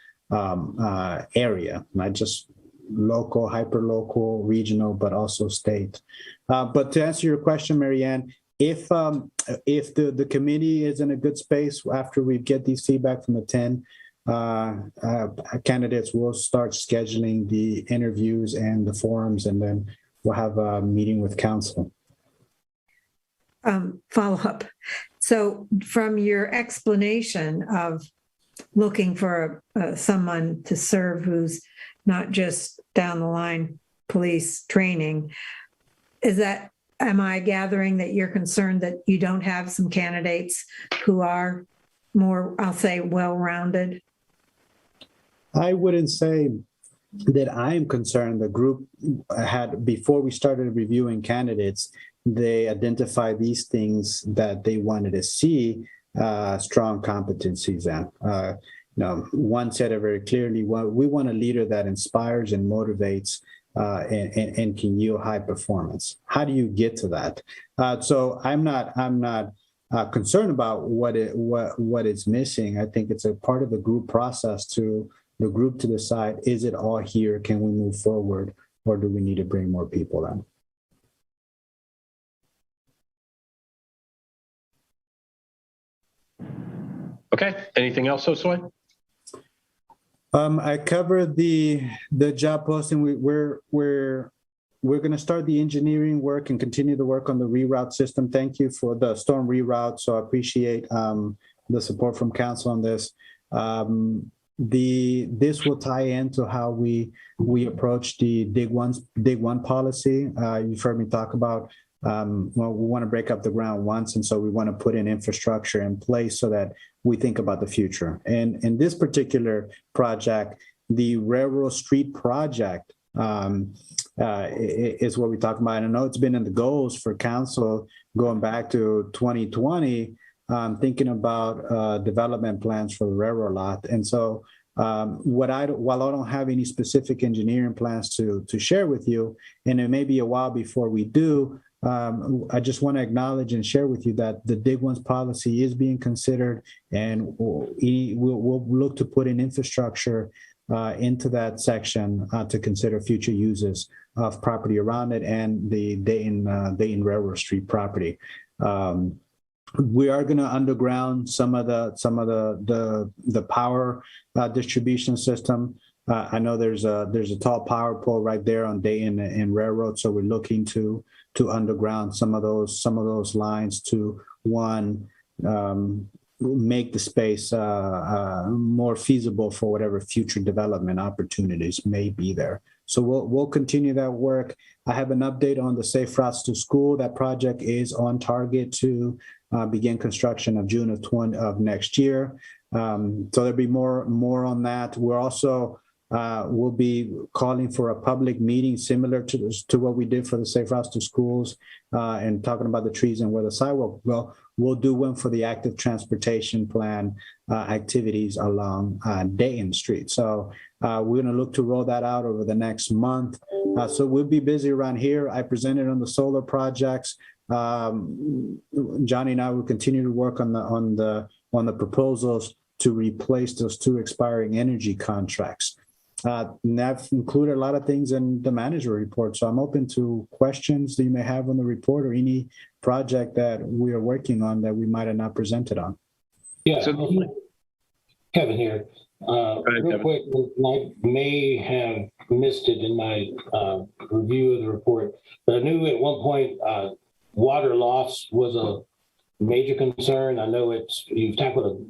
area, not just local, hyper-local, regional, but also state. But to answer your question, Marianne, if the committee is in a good space after we get these feedback from the 10 candidates, we'll start scheduling the interviews and the forums, and then we'll have a meeting with council. Follow up. So from your explanation of looking for someone to serve who's not just down the line police training, am I gathering that you're concerned that you don't have some candidates who are more, I'll say, well-rounded? I wouldn't say that I am concerned, the group had, before we started reviewing candidates, they identified these things that they wanted to see strong competencies in. One said it very clearly, we want a leader that inspires and motivates and can yield high performance. How do you get to that? So I'm not concerned about what is missing. I think it's a part of the group process to the group to decide, is it all here? Can we move forward, or do we need to bring more people in? Okay. Anything else, Josue? I covered the job posting. We're going to start the engineering work and continue to work on the reroute system. Thank you for the storm reroute. So I appreciate the support from council on this. This will tie into how we approach the Dig One policy. You've heard me talk about, we want to break up the ground once, and so we want to put in infrastructure in place so that we think about the future. And in this particular project, the Railroad Street project is what we talk about. And I know it's been in the goals for council going back to 2020, thinking about development plans for the railroad lot. And so while I don't have any specific engineering plans to share with you, and it may be a while before we do, I just want to acknowledge and share with you that the Dig Once policy is being considered, and we'll look to put in infrastructure into that section to consider future uses of property around it and the Dayton Railroad Street property. We are going to underground some of the power distribution system. I know there's a tall power pole right there on Dayton and Railroad, so we're looking to underground some of those lines to make the space more feasible for whatever future development opportunities may be there. So we'll continue that work. I have an update on the Safe Routes to School. That project is on target to begin construction of June of next year. So there'll be more on that. We're also we'll be calling for a public meeting similar to what we did for the Safe Routes to Schools and talking about the trees and where the sidewalk will. We'll do one for the active transportation plan activities along Dayton Street. So we're going to look to roll that out over the next month. So we'll be busy around here. I presented on the solar projects. Johnny and I will continue to work on the proposals to replace those 2 expiring energy contracts. And that included a lot of things in the manager report. So I'm open to questions that you may have on the report or any project that we are working on that we might have not presented on. Yeah, Kevin here. Real quick, I may have missed it in my review of the report, but I knew at one point water loss was a major concern. I know you've tackled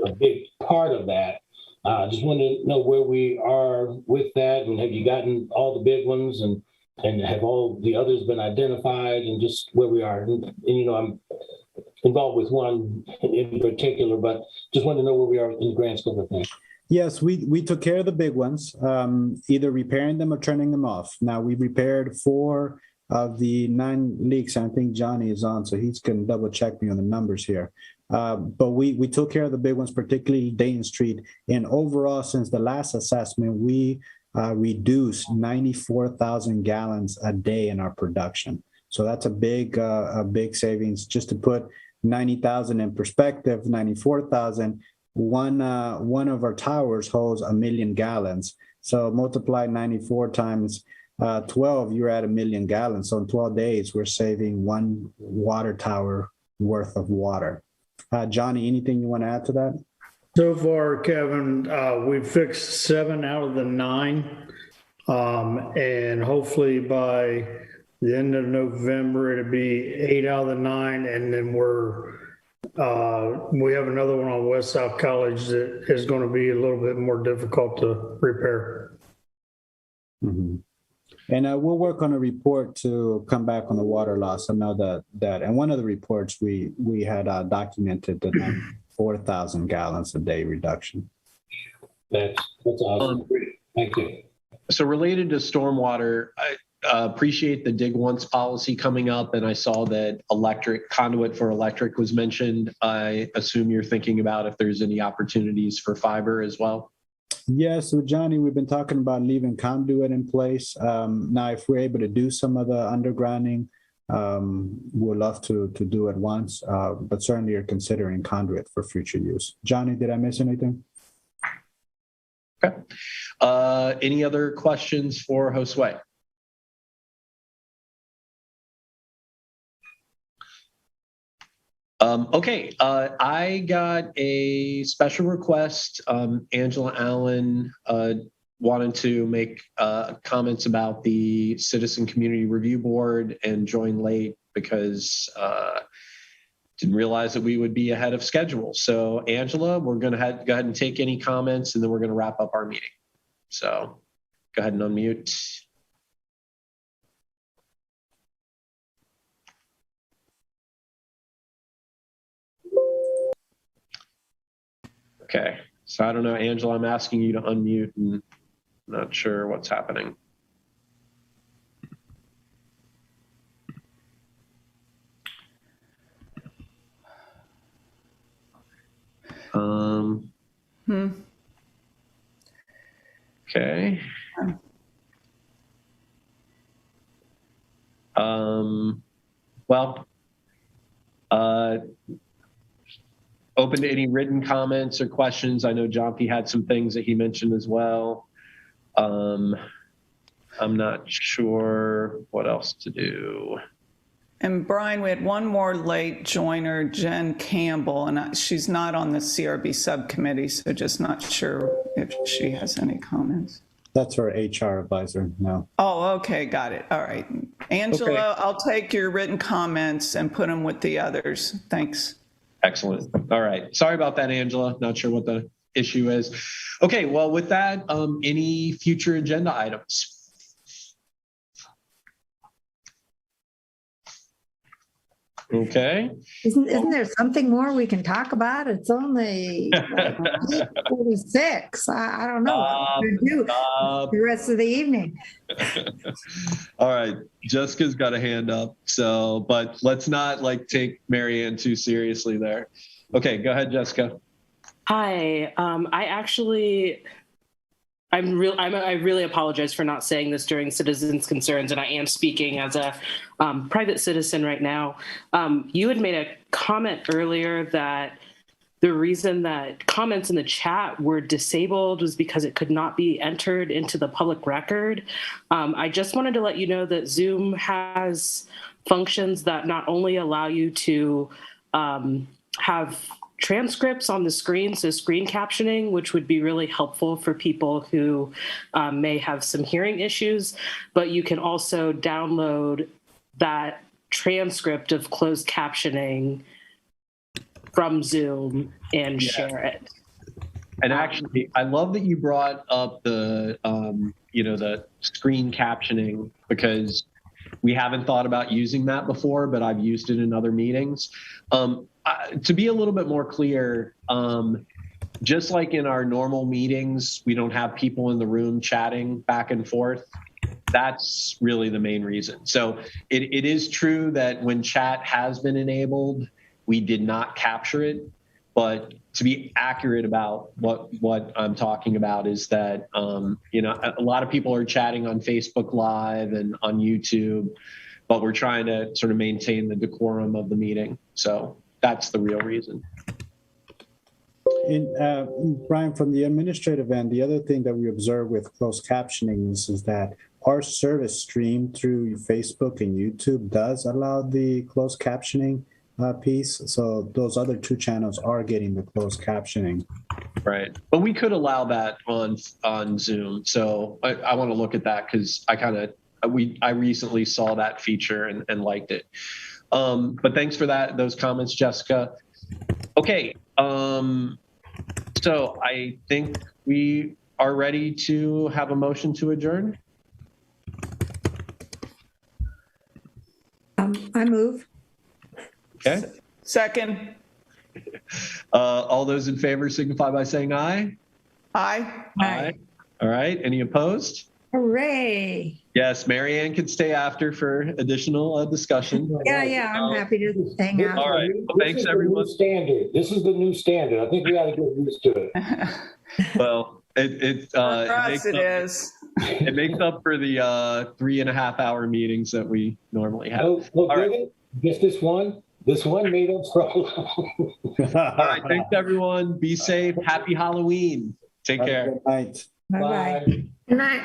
a big part of that. Just wanted to know where we are with that, and have you gotten all the big ones, and have all the others been identified, and just where we are. And I'm involved with one in particular, but just wanted to know where we are in the grand scope of things. Yes, we took care of the big ones, either repairing them or turning them off. Now, we repaired 4 of the 9 leaks. I think Johnny is on, so he's going to double check me on the numbers here. But we took care of the big ones, particularly Dayton Street. And overall, since the last assessment, we reduced 94,000 gallons a day in our production. So that's a big savings. Just to put 90,000 in perspective, 94,000. One of our towers holds 1 million gallons. So multiply 94 times 12, you're at 1 million gallons. So in 12 days, we're saving 1 water tower worth of water. Johnny, anything you want to add to that? So far, Kevin, we've fixed 7 out of the 9. And hopefully by the end of November, it'll be 8 out of the 9. And then we have another one on West South College that is going to be a little bit more difficult to repair. Mm-hmm. And we'll work on a report to come back on the water loss. I know that and one of the reports we had documented the 4,000 gallons a day reduction. That's awesome. Thank you. So related to stormwater, I appreciate the dig once policy coming up, and I saw that electric conduit for electric was mentioned. I assume you're thinking about if there's any opportunities for fiber as well. Yeah, so Johnny, we've been talking about leaving conduit in place. Now, if we're able to do some of the undergrounding, we'd love to do it once, but certainly are considering conduit for future use. Johnny, did I miss anything? Okay. Any other questions for Josue? Okay, I got a special request. Angela Allen wanted to make comments about the Citizen Community Review Board and join late because didn't realize that we would be ahead of schedule. So Angela, we're going to go ahead and take any comments, and then we're going to wrap up our meeting. So go ahead and unmute. Okay, so I don't know, Angela, I'm asking you to unmute and not sure what's happening. Okay. Well, open to any written comments or questions. I know John P. had some things that he mentioned as well. I'm not sure what else to do. And Brian, we had one more late joiner, Jen Campbell, and she's not on the CRB subcommittee, so just not sure if she has any comments. That's our HR advisor now. Oh, okay, got it. All right. Angela, okay. I'll take your written comments and put them with the others. Thanks. Excellent. All right. Sorry about that, Angela. Not sure what the issue is. Okay, well, with that, any future agenda items? Okay. Isn't there something more we can talk about? It's only 8:46. I don't know what we're gonna do the rest of the evening. All right, Jessica's got a hand up. So, but let's not take Mary Ann too seriously there. Okay, go ahead, Jessica. Hi. I really apologize for not saying this during citizens' concerns, and I am speaking as a private citizen right now. You had made a comment earlier that the reason that comments in the chat were disabled was because it could not be entered into the public record. I just wanted to let you know that Zoom has functions that not only allow you to have transcripts on the screen, so screen captioning, which would be really helpful for people who may have some hearing issues, but you can also download that transcript of closed captioning from Zoom and share it. And actually, I love that you brought up the, the screen captioning, because we haven't thought about using that before, but I've used it in other meetings. To be a little bit more clear, just like in our normal meetings, we don't have people in the room chatting back and forth. That's really the main reason. So it is true that when chat has been enabled, we did not capture it. But to be accurate about what I'm talking about is that, a lot of people are chatting on Facebook Live and on YouTube, but we're trying to sort of maintain the decorum of the meeting. So that's the real reason. Brian, from the administrative end, the other thing that we observe with closed captioning is that our service stream through Facebook and YouTube does allow the closed captioning piece. So those other two channels are getting the closed captioning. Right. But we could allow that on Zoom. So I want to look at that because I recently saw that feature and liked it. But thanks for those comments, Jessica. Okay. So I think we are ready to have a motion to adjourn. I move. Okay. Second. All those in favor signify by saying aye. Aye. Aye. All right. Any opposed? Hooray. Yes, Mary Ann can stay after for additional discussion. Yeah, I'm happy to hang out. All right. Well, thanks, everyone. Standard. This is the new standard. I think we ought to get used to it. Well, For us, it is. It makes up for the 3.5 hour meetings that we normally have. Oh, All right. Just this one made up for. All right. Thanks, everyone. Be safe. Happy Halloween. Take care. Good night. Bye-bye. Good night.